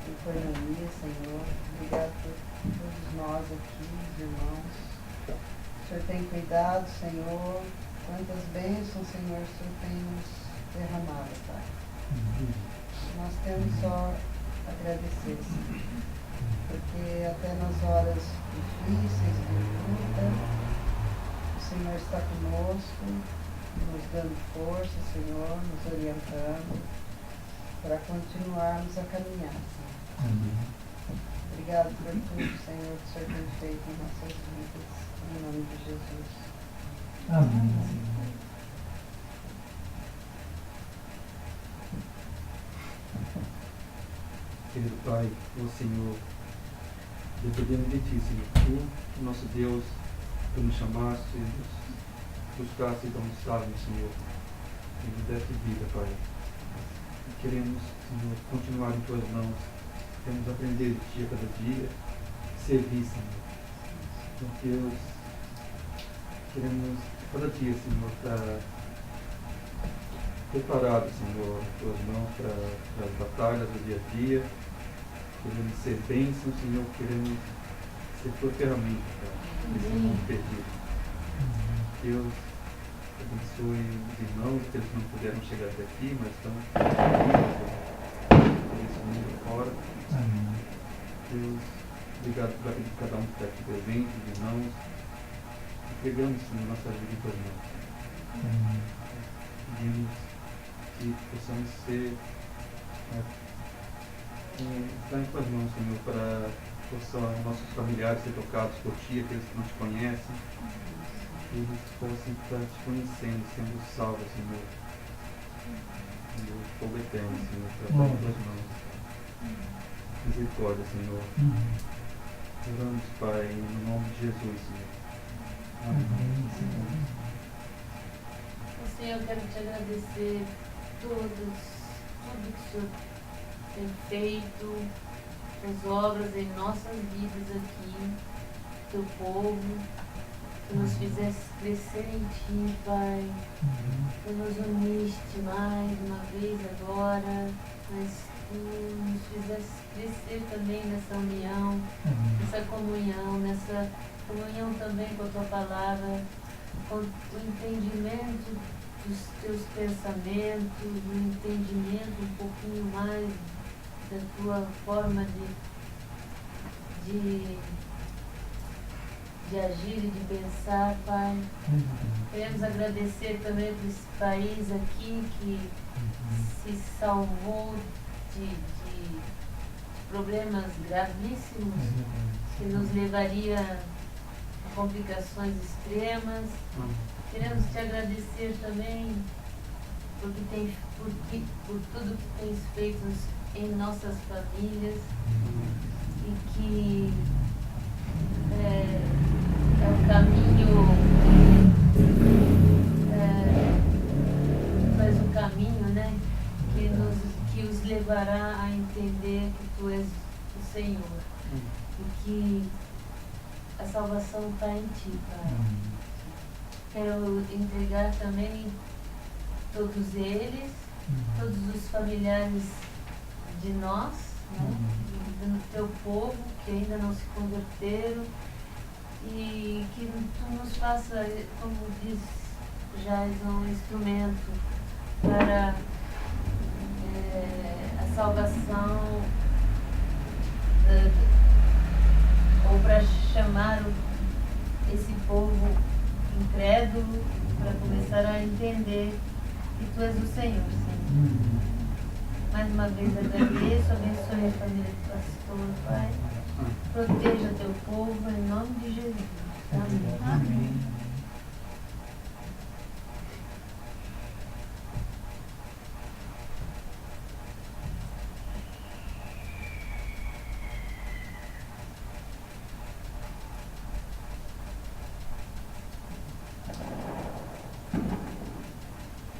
em coinonia, Senhor. Obrigado por todos nós aqui, os irmãos. O Senhor tem cuidado, Senhor. Quantas bênçãos, Senhor, o Senhor tem nos derramado, Pai. Nós temos só a agradecer, Senhor, porque até nas horas difíceis, de luta, o Senhor está conosco, nos dando força, Senhor, nos orientando para continuarmos a caminhar, Senhor. Obrigado por tudo, Senhor, que o Senhor tem feito em nossas vidas, em nome de Jesus. Amém. Querido Pai, ó Senhor, dependendo de Ti, Senhor, Tu, nosso Deus, Tu nos chamaste, nos buscaste de onde estávamos, Senhor, e nos deste vida, Pai. E queremos, Senhor, continuar em Tuas mãos, queremos aprender de Ti a cada dia, servir, Senhor. Então, Deus, queremos cada dia, Senhor, estar preparado, Senhor, em Tuas mãos para as batalhas do dia a dia. Queremos ser bênçãos, Senhor, queremos ser Tua ferramenta, nesse mundo perdido. Deus, abençoe os irmãos, que eles não puderam chegar até aqui, mas estão nesse mundo fora. Deus, obrigado por cada um que está aqui presente, os irmãos. Entregamos, Senhor, nossa vida em Tuas mãos. Pedimos que possamos ser, estar em Tuas mãos, Senhor, para possam nossos familiares ser tocados por Ti, aqueles que não Te conhecem, que eles possam estar Te conhecendo, sendo salvos, Senhor, do fogo eterno, Senhor, para estar em Tuas mãos. Misericórdia, Senhor. Oramos, Pai, em nome de Jesus, Senhor. Amém. Senhor, eu quero Te agradecer tudo que o Senhor tem feito, as obras em nossas vidas aqui. teu povo, tu nos fizeste crescer em ti, Pai. Tu nos uniste mais uma vez agora, mas tu nos fizeste crescer também nessa união, nessa comunhão também com a tua palavra, com o entendimento dos teus pensamentos, o entendimento um pouquinho mais da tua forma de agir e de pensar, Pai. Queremos agradecer também por esse país aqui que se salvou de problemas gravíssimos que nos levaria a complicações extremas. Queremos te agradecer também por tudo que tens feito em nossas famílias e que é o caminho, mas o caminho, né, que os levará a entender que tu és o Senhor e que a salvação está em ti, Pai. Quero entregar também todos eles, todos os familiares de nós, né, do teu povo que ainda não se converteram, e que tu nos faça, como diz Jais, um instrumento para a salvação, ou para chamar esse povo incrédulo para começar a entender que tu és o Senhor, Senhor. Mais uma vez agradeço, abençoe a família do pastor, Pai. Proteja teu povo em nome de Jesus. Amém. Amém.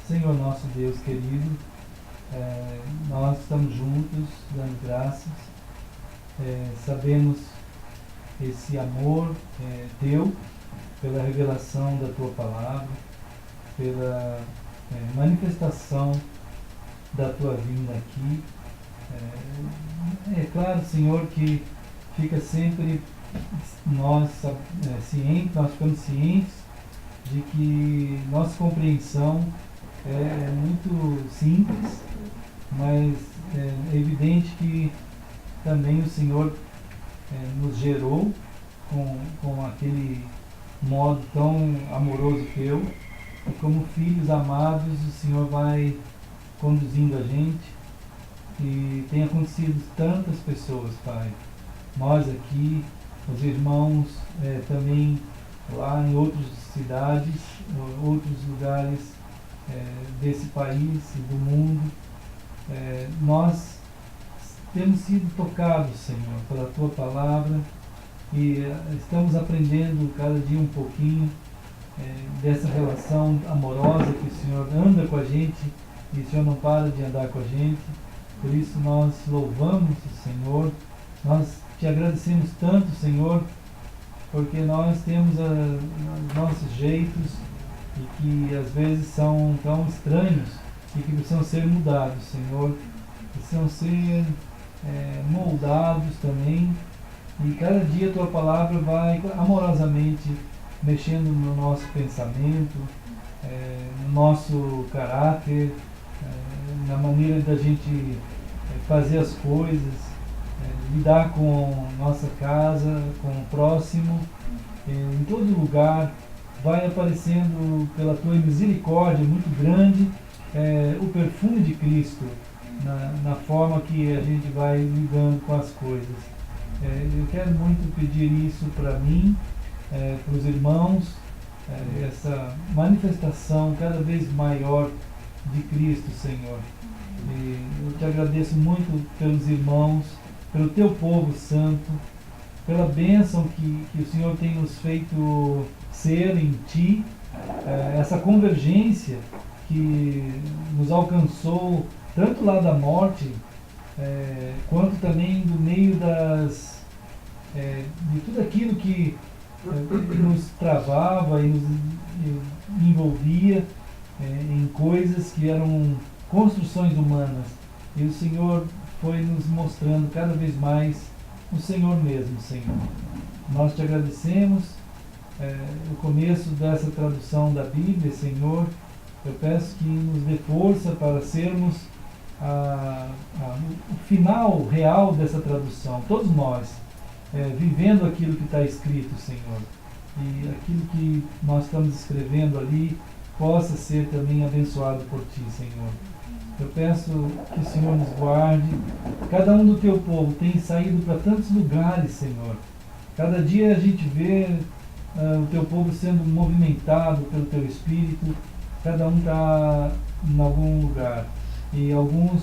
Senhor nosso Deus querido, nós estamos juntos dando graças, sabemos esse amor teu, pela revelação da tua palavra, pela manifestação da tua vinda aqui. É claro, Senhor, que fica sempre nós cientes, nós ficamos cientes de que nossa compreensão é muito simples, mas é evidente que também o Senhor nos gerou com aquele modo tão amoroso teu, e como filhos amados o Senhor vai conduzindo a gente, e tem acontecido tantas pessoas, Pai. Nós aqui, os irmãos também lá em outras cidades, outros lugares desse país e do mundo, nós temos sido tocados, Senhor, pela Tua Palavra, e estamos aprendendo cada dia um pouquinho dessa relação amorosa que o Senhor anda com a gente e o Senhor não para de andar com a gente. Por isso nós louvamos o Senhor, nós te agradecemos tanto, Senhor, porque nós temos os nossos jeitos e que às vezes são tão estranhos e que precisam ser mudados, Senhor, precisam ser moldados também, e cada dia a Tua Palavra vai amorosamente mexendo no nosso pensamento, no nosso caráter, na maneira da gente fazer as coisas, lidar com nossa casa, com o próximo, em todo lugar. Vai aparecendo pela Tua misericórdia muito grande o perfume de Cristo na forma que a gente vai lidando com as coisas. Eu quero muito pedir isso para mim, para os irmãos, essa manifestação cada vez maior de Cristo, Senhor. E eu te agradeço muito pelos irmãos, pelo Teu povo santo, pela bênção que o Senhor tem nos feito ser em Ti, essa convergência que nos alcançou tanto lá da morte, quanto também do meio de tudo aquilo que nos travava e nos envolvia em coisas que eram construções humanas. E o Senhor foi nos mostrando cada vez mais o Senhor mesmo, Senhor. Nós te agradecemos o começo dessa tradução da Bíblia, Senhor. Eu peço que nos dê força para sermos o final real dessa tradução, todos nós, vivendo aquilo que está escrito, Senhor. E aquilo que nós estamos escrevendo ali possa ser também abençoado por Ti, Senhor. Eu peço que o Senhor nos guarde. Cada um do Teu povo tem saído para tantos lugares, Senhor. Cada dia a gente vê o Teu povo sendo movimentado pelo Teu Espírito. Cada um está em algum lugar. E alguns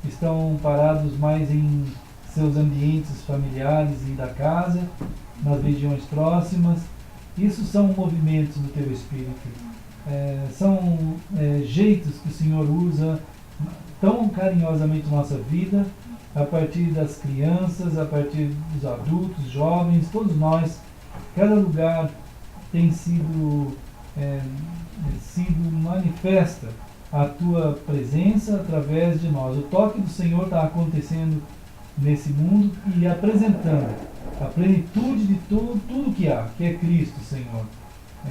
estão parados mais em seus ambientes familiares e da casa, nas regiões próximas. Isso são movimentos do Teu Espírito. São jeitos que o Senhor usa tão carinhosamente na nossa vida, a partir das crianças, a partir dos adultos, jovens, todos nós. Cada lugar tem sido manifesta a Tua presença através de nós. O toque do Senhor está acontecendo nesse mundo e apresentando a plenitude de tudo que há, que é Cristo, Senhor.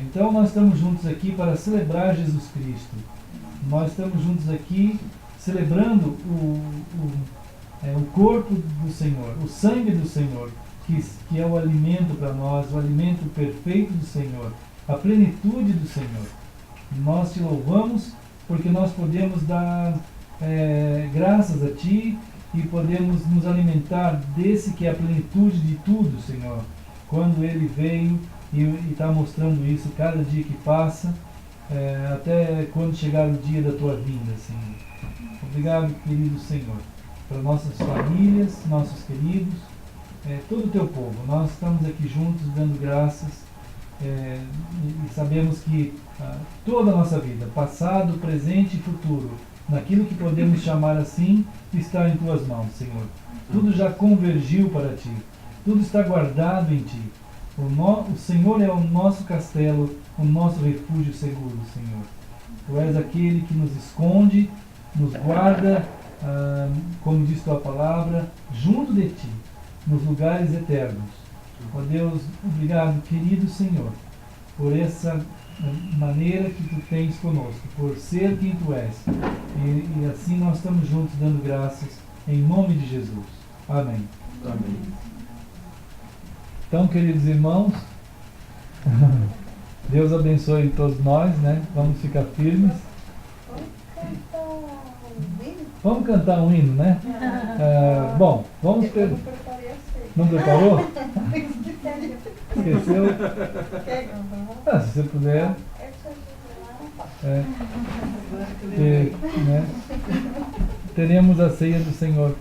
Então nós estamos juntos aqui para celebrar Jesus Cristo. Nós estamos juntos aqui celebrando o corpo do Senhor, o sangue do Senhor, que é o alimento para nós, o alimento perfeito do Senhor, a plenitude do Senhor. Nós te louvamos porque nós podemos dar graças a Ti e podemos nos alimentar desse que é a plenitude de tudo, Senhor. Quando Ele veio e está mostrando isso cada dia que passa, até quando chegar o dia da Tua vinda, Senhor. Obrigado, querido Senhor, para nossas famílias, nossos queridos, todo o Teu povo. Nós estamos aqui juntos dando graças e sabemos que toda a nossa vida, passado, presente e futuro, naquilo que podemos chamar assim, está em Tuas mãos, Senhor. Tudo já convergiu para Ti, tudo está guardado em Ti. O Senhor é o nosso castelo, o nosso refúgio seguro, Senhor. Tu és aquele que nos esconde, nos guarda, como diz Tua palavra, junto de Ti, nos lugares eternos. Ó Deus, obrigado, querido Senhor, por essa maneira que Tu tens conosco, por ser quem Tu és. E assim nós estamos juntos dando graças em nome de Jesus. Amém. Amém. Então, queridos irmãos, Deus abençoe todos nós, né? Vamos ficar firmes. Vamos cantar um hino, né? Bom, vamos... Não preparou? Esqueceu? Se você puder. Teremos a ceia do Senhor.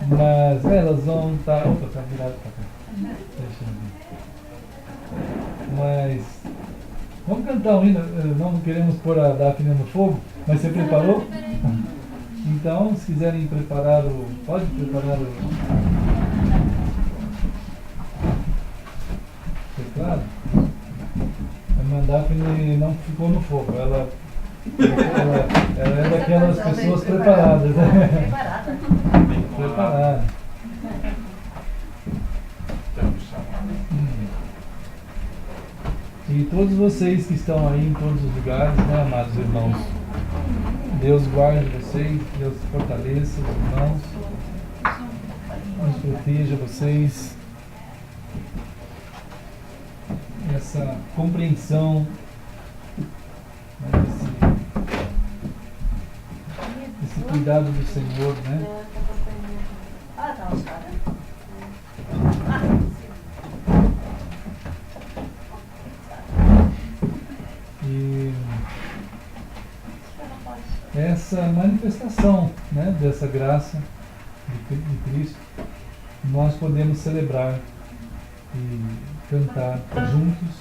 Mas elas vão estar... Opa, está virado para cá. Deixa eu ver. Mas... Vamos cantar um hino. Não queremos pôr a Daphne no fogo, mas você preparou? Então, se quiserem preparar pode preparar o teclado. A Daphne não ficou no fogo. Ela é daquelas pessoas preparadas. Né? Preparada. E todos vocês que estão aí em todos os lugares, né, amados irmãos? Deus guarde vocês, Deus fortaleça os irmãos, Deus proteja vocês. Essa compreensão, né, esse cuidado do Senhor, né? E essa manifestação, né, dessa graça de Cristo, nós podemos celebrar e cantar juntos.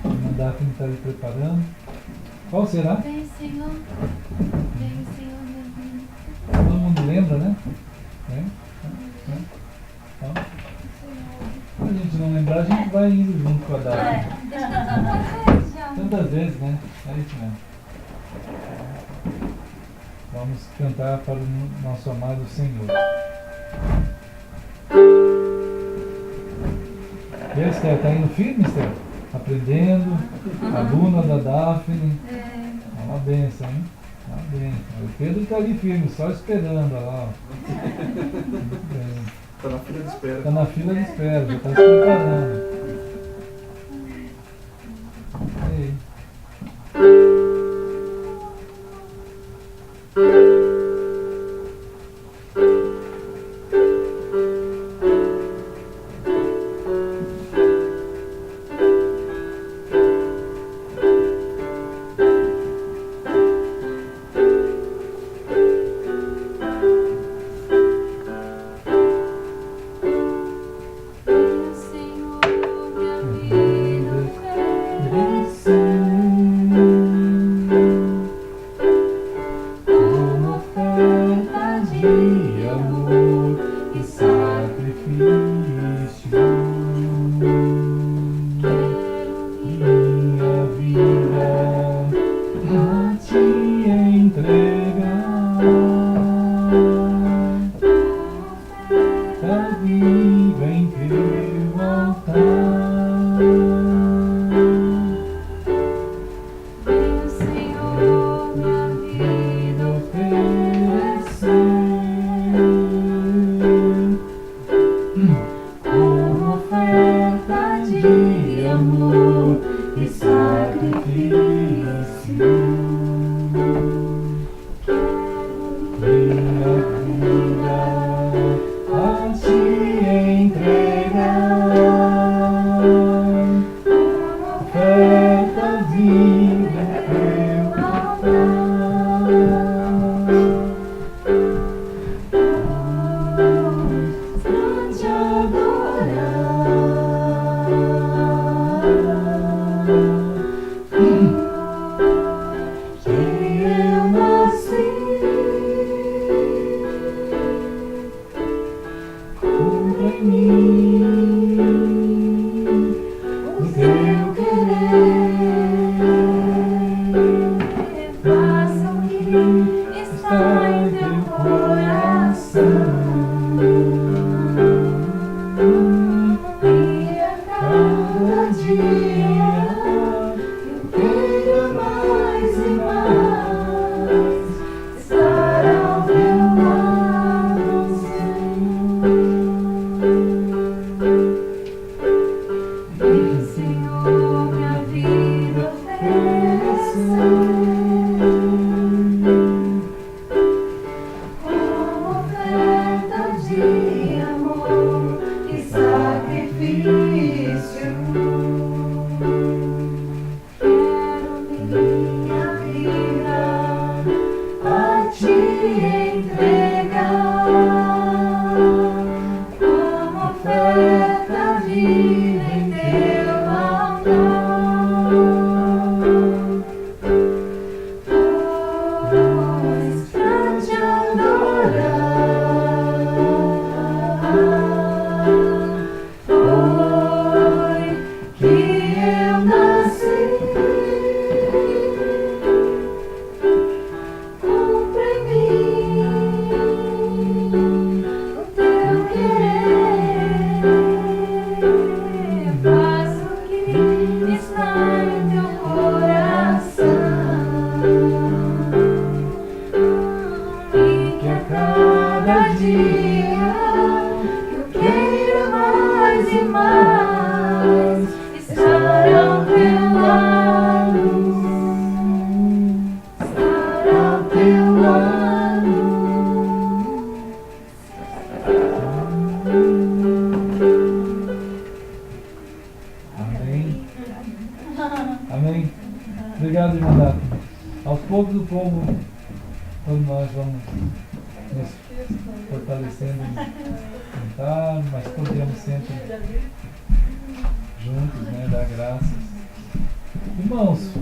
Mandar quem está ali preparando. Qual será? Vem, Senhor. Vem, Senhor, minha vida. Todo mundo lembra, né? Então, se a gente não lembrar, a gente vai Daphne. Tantas vezes, né? É isso mesmo. Vamos cantar para o nosso amado Senhor. E a Esther, está indo firme, Esther? Aprendendo, aluna da Daphne. É uma benção, hein? Uma benção. O Pedro está ali firme, só esperando, olha lá. Muito bem. Está na fila de espera. Está na fila de espera, já está se preparando. Ei.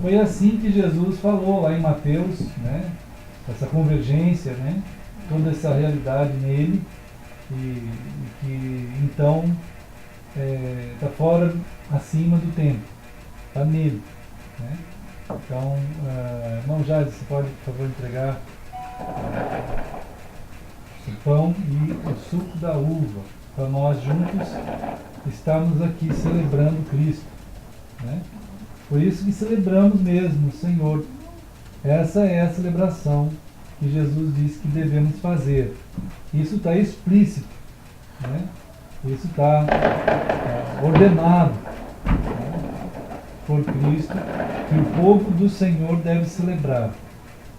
Foi assim que Jesus falou lá em Mateus, né? Essa convergência, né? Toda essa realidade nele e que então está fora, acima do templo, está nele. Né? Então, irmão Jade, você pode, por favor, entregar o pão e o suco da uva, para nós juntos estarmos aqui celebrando Cristo. Né? Por isso que celebramos mesmo o Senhor. Essa é a celebração que Jesus disse que devemos fazer. Isso está explícito. Né? Isso está ordenado, né, por Cristo, que o povo do Senhor deve celebrar.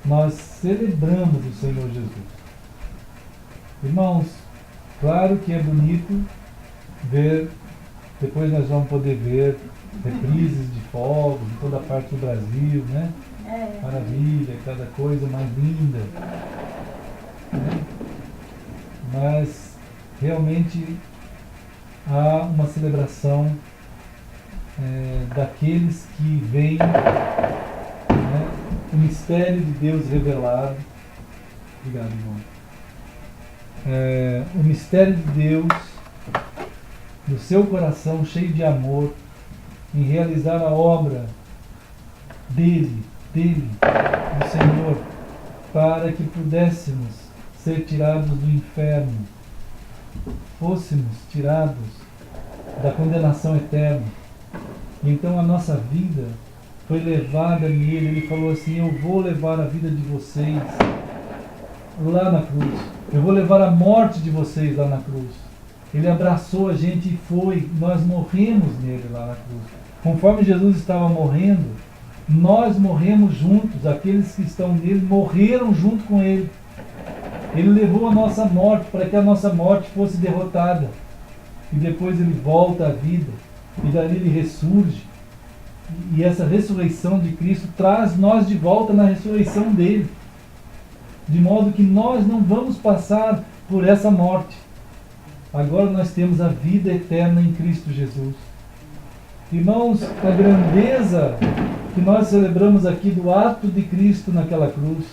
Nós celebramos o Senhor Jesus. Irmãos, claro que é bonito ver, depois nós vamos poder ver reprises de fogos em toda a parte do Brasil, né? Maravilha, cada coisa mais linda. Né? Mas realmente há uma celebração daqueles que veem, né, o mistério de Deus revelado. Obrigado, irmão. O mistério de Deus no seu coração cheio de amor em realizar a obra dele, do Senhor, para que pudéssemos ser tirados do inferno, fôssemos tirados da condenação eterna. E então a nossa vida foi levada nele. Ele falou assim: eu vou levar a vida de vocês lá na cruz, eu vou levar a morte de vocês lá na cruz. Ele abraçou a gente e foi, nós morremos nele lá na cruz. Conforme Jesus estava morrendo, nós morremos juntos, aqueles que estão nele morreram junto com ele. Ele levou a nossa morte para que a nossa morte fosse derrotada. E depois ele volta à vida. E dali ele ressurge. E essa ressurreição de Cristo traz nós de volta na ressurreição dele. De modo que nós não vamos passar por essa morte. Agora nós temos a vida eterna em Cristo Jesus. Irmãos, a grandeza que nós celebramos aqui do ato de Cristo naquela cruz,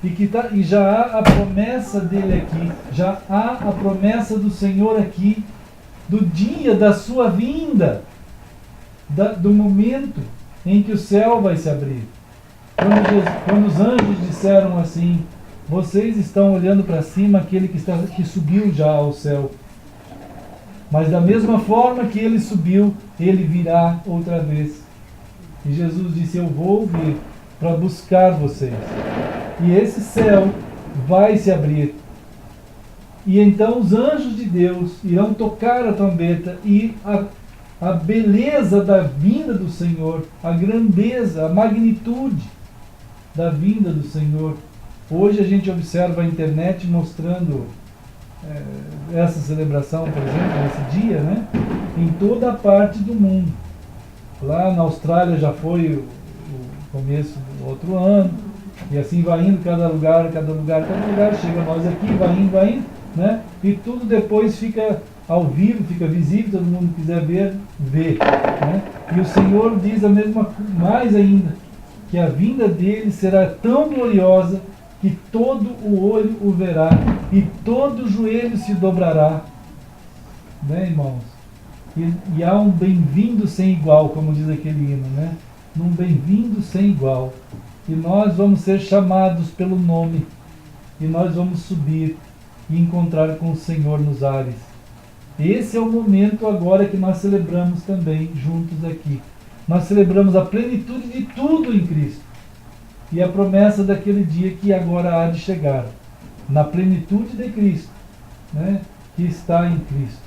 e já há a promessa dele aqui, já há a promessa do Senhor aqui, do dia da sua vinda, do momento em que o céu vai se abrir. Quando os anjos disseram assim: vocês estão olhando para cima aquele que subiu já ao céu. Mas da mesma forma que ele subiu, ele virá outra vez. E Jesus disse: eu vou vir para buscar vocês. E esse céu vai se abrir. E então os anjos de Deus irão tocar a trombeta, e a beleza da vinda do Senhor, a grandeza, a magnitude da vinda do Senhor. Hoje a gente observa a internet mostrando essa celebração, por exemplo, nesse dia, né, em toda a parte do mundo. Lá na Austrália já foi o começo do outro ano, e assim vai indo, cada lugar, chega nós aqui, vai indo, né, e tudo depois fica ao vivo, fica visível, todo mundo que quiser ver, vê. Né? E o Senhor diz a mesma, mais ainda, que a vinda dele será tão gloriosa que todo o olho o verá e todo o joelho se dobrará. Né, irmãos? E há um bem-vindo sem igual, como diz aquele hino, né? Um bem-vindo sem igual. E nós vamos ser chamados pelo nome, e nós vamos subir e encontrar com o Senhor nos ares. Esse é o momento agora que nós celebramos também juntos aqui. Nós celebramos a plenitude de tudo em Cristo. E a promessa daquele dia que agora há de chegar, na plenitude de Cristo, né, que está em Cristo.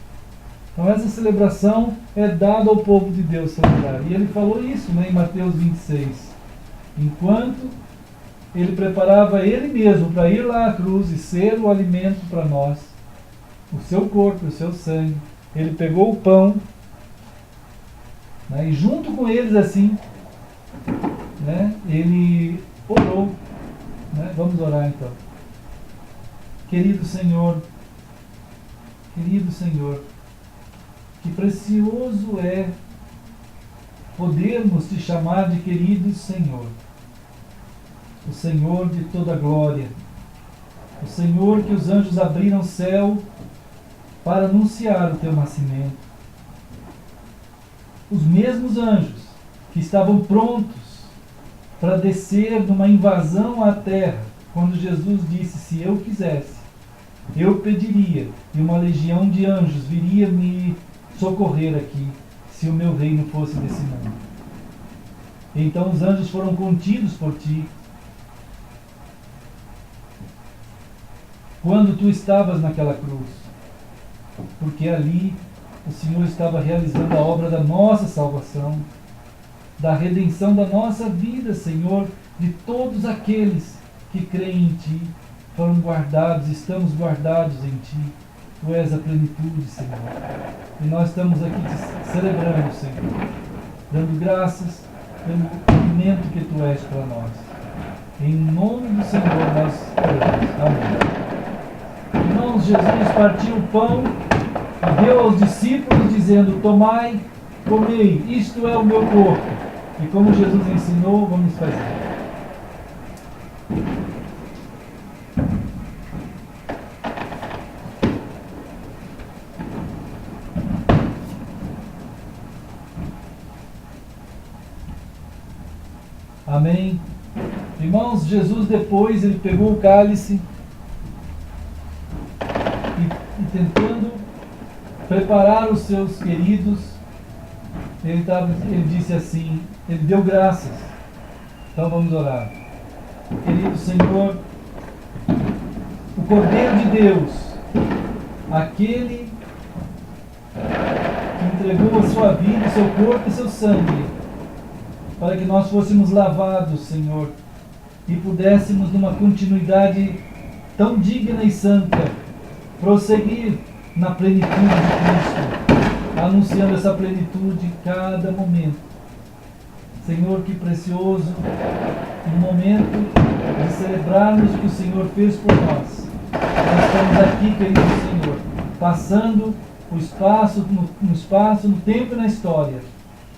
Então essa celebração é dada ao povo de Deus celebrar. E ele falou isso, né, em Mateus 26. Enquanto ele preparava ele mesmo para ir lá à cruz e ser o alimento para nós, o seu corpo, o seu sangue, ele pegou o pão, né, e junto com eles assim, né, ele orou. Né? Vamos orar então. Querido Senhor, que precioso é podermos te chamar de querido Senhor, o Senhor de toda glória, o Senhor que os anjos abriram o céu para anunciar o teu nascimento, os mesmos anjos que estavam prontos para descer numa invasão à terra, quando Jesus disse: se eu quisesse, eu pediria, e uma legião de anjos viria me socorrer aqui, se o meu reino fosse desse mundo. Então os anjos foram contidos por ti quando tu estavas naquela cruz, porque ali o Senhor estava realizando a obra da nossa salvação, da redenção da nossa vida, Senhor, de todos aqueles que creem em Ti, foram guardados, estamos guardados em Ti. Tu és a plenitude, Senhor. E nós estamos aqui te celebrando, Senhor, dando graças pelo alimento que Tu és para nós. Em nome do Senhor nós oramos. Amém. Irmãos, Jesus partiu o pão e deu aos discípulos, dizendo: tomai, comei, isto é o meu corpo. E como Jesus ensinou, vamos fazer. Amém. Irmãos, Jesus depois, ele pegou o cálice e tentando preparar os seus queridos, ele disse assim, ele deu graças. Então vamos orar. Querido Senhor, o Cordeiro de Deus, aquele que entregou a sua vida, o seu corpo e seu sangue, para que nós fôssemos lavados, Senhor, e pudéssemos, numa continuidade tão digna e santa, prosseguir na plenitude de Cristo, anunciando essa plenitude em cada momento. Senhor, que precioso um momento de celebrarmos o que o Senhor fez por nós. Nós estamos aqui, querido Senhor, passando o espaço, no tempo e na história,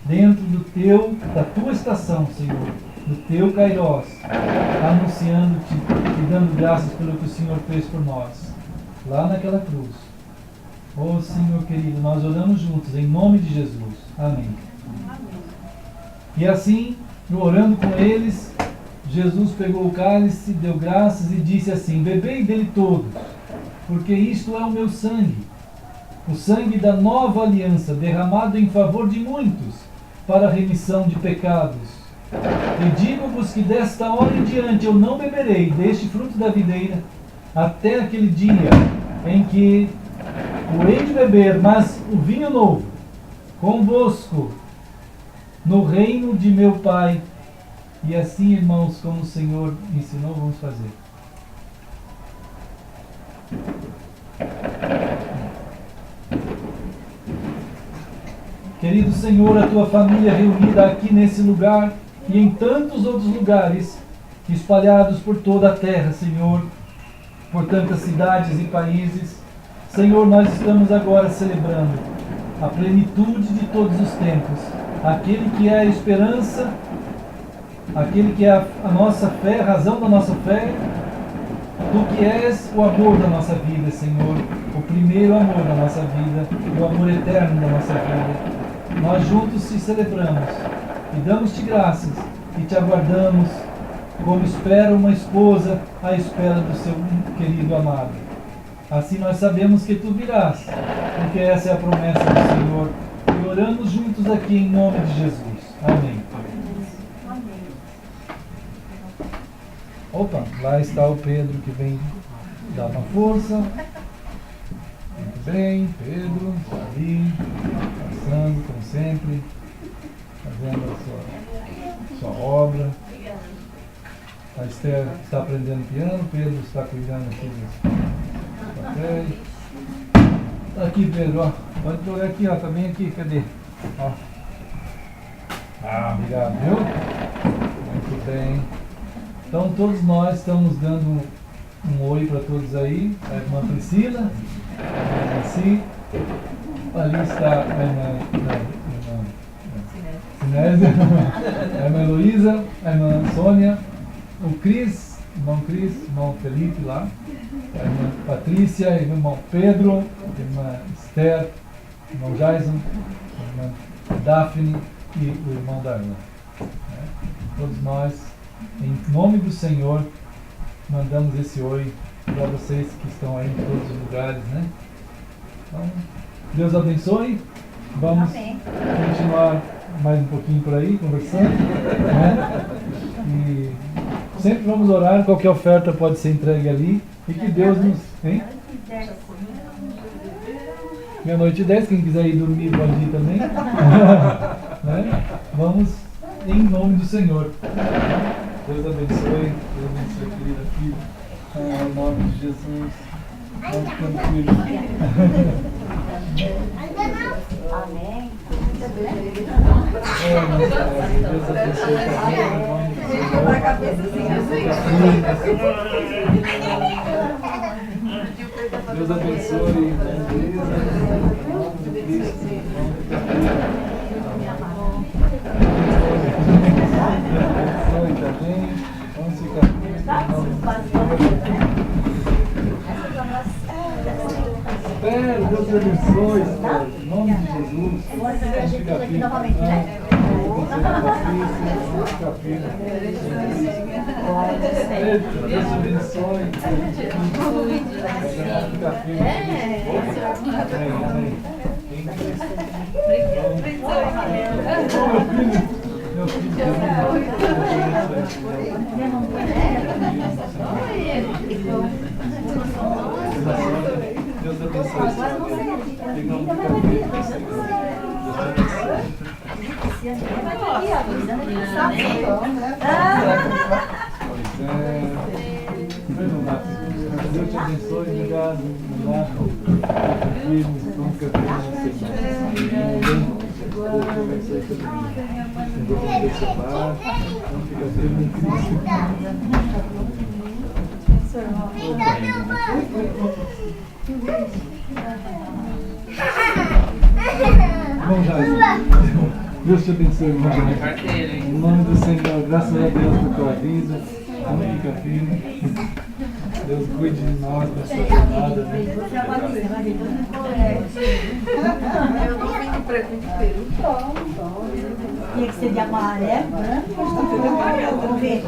dentro da tua estação, Senhor, do teu Kairos, anunciando-te e dando graças pelo que o Senhor fez por nós, lá naquela cruz. Oh Senhor querido, nós oramos juntos, em nome de Jesus. Amém. E assim, orando com eles, Jesus pegou o cálice, deu graças e disse assim: bebei dele todos, porque isto é o meu sangue, o sangue da nova aliança, derramado em favor de muitos, para a remissão de pecados. E digo-vos que desta hora em diante eu não beberei deste fruto da videira, até aquele dia em que o hei de beber, mas o vinho novo, convosco, no reino de meu Pai. E assim, irmãos, como o Senhor ensinou, vamos fazer. Querido Senhor, a tua família reunida aqui nesse lugar e em tantos outros lugares, espalhados por toda a terra, Senhor, por tantas cidades e países. Senhor, nós estamos agora celebrando a plenitude de todos os tempos, aquele que é a esperança, aquele que é a nossa fé, a razão da nossa fé, tu que és o amor da nossa vida, Senhor, o primeiro amor da nossa vida, o amor eterno da nossa vida. Nós juntos te celebramos e damos-te graças e te aguardamos como espera uma esposa à espera do seu querido amado. Assim nós sabemos que tu virás, porque essa é a promessa do Senhor. E oramos juntos aqui em nome de Jesus. Amém. Opa, lá está o Pedro que vem dar uma força. Muito bem, Pedro, está ali, passando como sempre, fazendo a sua obra. A Esther está aprendendo piano, Pedro está cuidando aqui dos papéis. Está aqui, Pedro, ó. Pode jogar aqui, ó, tá bem aqui, cadê? Ó. Ah, obrigado, viu? Muito bem. Então todos nós estamos dando um oi para todos aí. A irmã Priscila, a irmã Nancy, ali está a irmã Sinésia, a irmã Heloísa, a irmã Sônia, o Cris, irmão Felipe lá, a irmã Patrícia, o irmão Pedro, a irmã Esther, o irmão Jason, a irmã Daphne e o irmão Darlan. Né? Todos nós, em nome do Senhor, mandamos esse oi para vocês que estão aí em todos os lugares, né? Então, Deus abençoe. Vamos continuar mais um pouquinho por aí, conversando, né? E sempre vamos orar, qualquer oferta pode ser entregue ali. E que Deus nos... Hein? 00:10, quem quiser ir dormir pode ir também. Né? Vamos em nome do Senhor. Deus abençoe, querida filha. Em nome de Jesus. Vamos tranquilo. Amém. Deus abençoe também. Na cabeça assim, Deus abençoe a Andresa, em nome de Cristo, em nome de abençoe também. Vamos ficar firmes em nome de Espero, Deus te abençoe, Espero, em nome de Jesus. Vamos ficar firmes. Vamos ficar firmes. Deus te abençoe. Ficar firme. Amém. Em Cristo. Meu filho, Deus abençoe. Em nome do Deus te abençoe, obrigado. Firmes, vamos ficar firmes. Deus te abençoe também. Vamos ficar firmes em Cristo. Vamos lá. Deus te abençoe, irmão. Em nome do Senhor, graças a Deus por tua vida. Vamos ficar firme. Deus cuide de nós nessa jornada. Eu não vim de preto, vim de peru. Tinha que ser de amarelo, branco ou verde?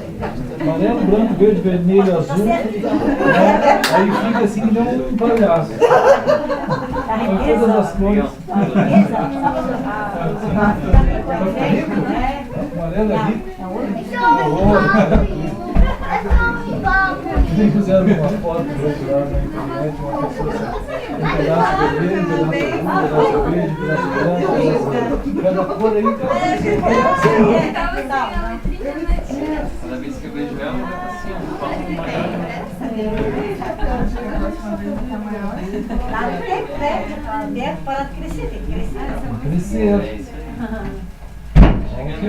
Amarelo, branco, verde, vermelho, azul. Aí fica assim que nem um palhaço. Todas as cores. Amarelo é rico. Vocês fizeram uma foto para tirar na internet, uma pessoa assim, um pedaço vermelho, um pedaço verde, um pedaço branco, cada cor aí. Cada vez que eu vejo ela, assim, um palmo maior. Para de crescer, tem que Crescer. Ok.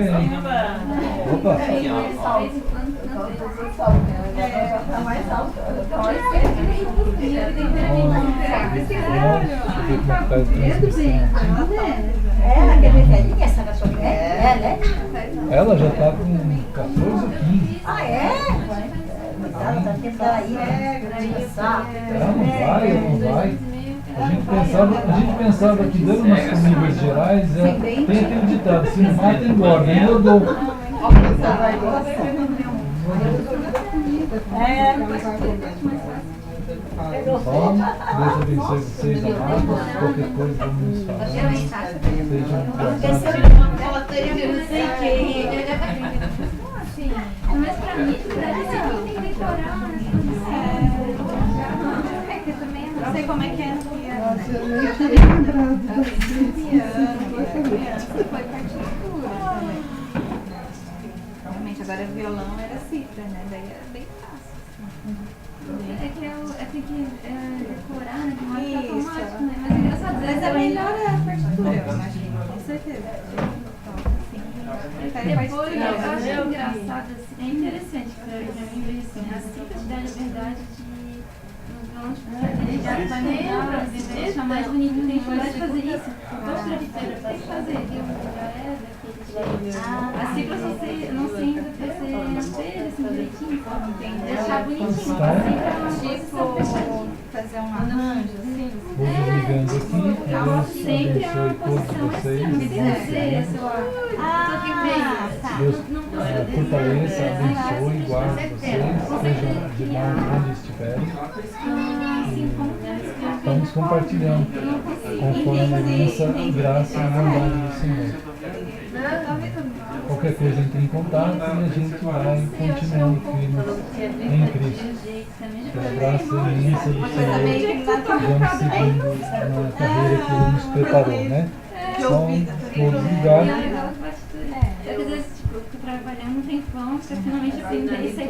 Opa. Tá mais alto. aquele velhinho, essa gasolina, né? Ela já está com 14 ou 15. Ah, é? Cuidado, tá tempo dela aí, né? Ela não vai. A gente pensava que dando umas comidas gerais, tem aquele ditado, se não mata, engorda. Engordou. Bom, Deus abençoe vocês, amados. Qualquer coisa, vamos nos falar. Sejam graças. Mas pra mim, tem que orar. Eu também não sei como é que é. Foi partitura. Realmente, agora violão era cifra, né? Daí era bem fácil. É que eu tenho que decorar, né? Automático, né? Mas é engraçado, às vezes é melhor a partitura, eu imagino, com certeza. Depois, eu acho engraçado, assim, é interessante pra mim ver assim, a simplicidade, a verdade de ele já vai mudar, deixar mais bonito, tem que fazer isso. Postura de pedra, tem que fazer. A cifra não sei ainda vai ser assim direitinho, tem que deixar bonitinho. Tipo, fazer um arranjo assim. chegando aqui. Deus Sempre é uma abençoe todos posição vocês. assim, não precisa ser essa, ó. Deus fortaleça, abençoe, guarde vocês, sejam de bom onde estiverem. Estamos compartilhando conforme a nossa graça e a bondade do Senhor. Qualquer coisa entre em contato e a gente vai continuando firmes em Cristo. Que a graça imensa do Senhor vamos seguindo na carreira que Ele nos preparou, né? São todos ligados. Às vezes, tipo, eu fico trabalhando um tempão, porque finalmente eu aprendi isso aí.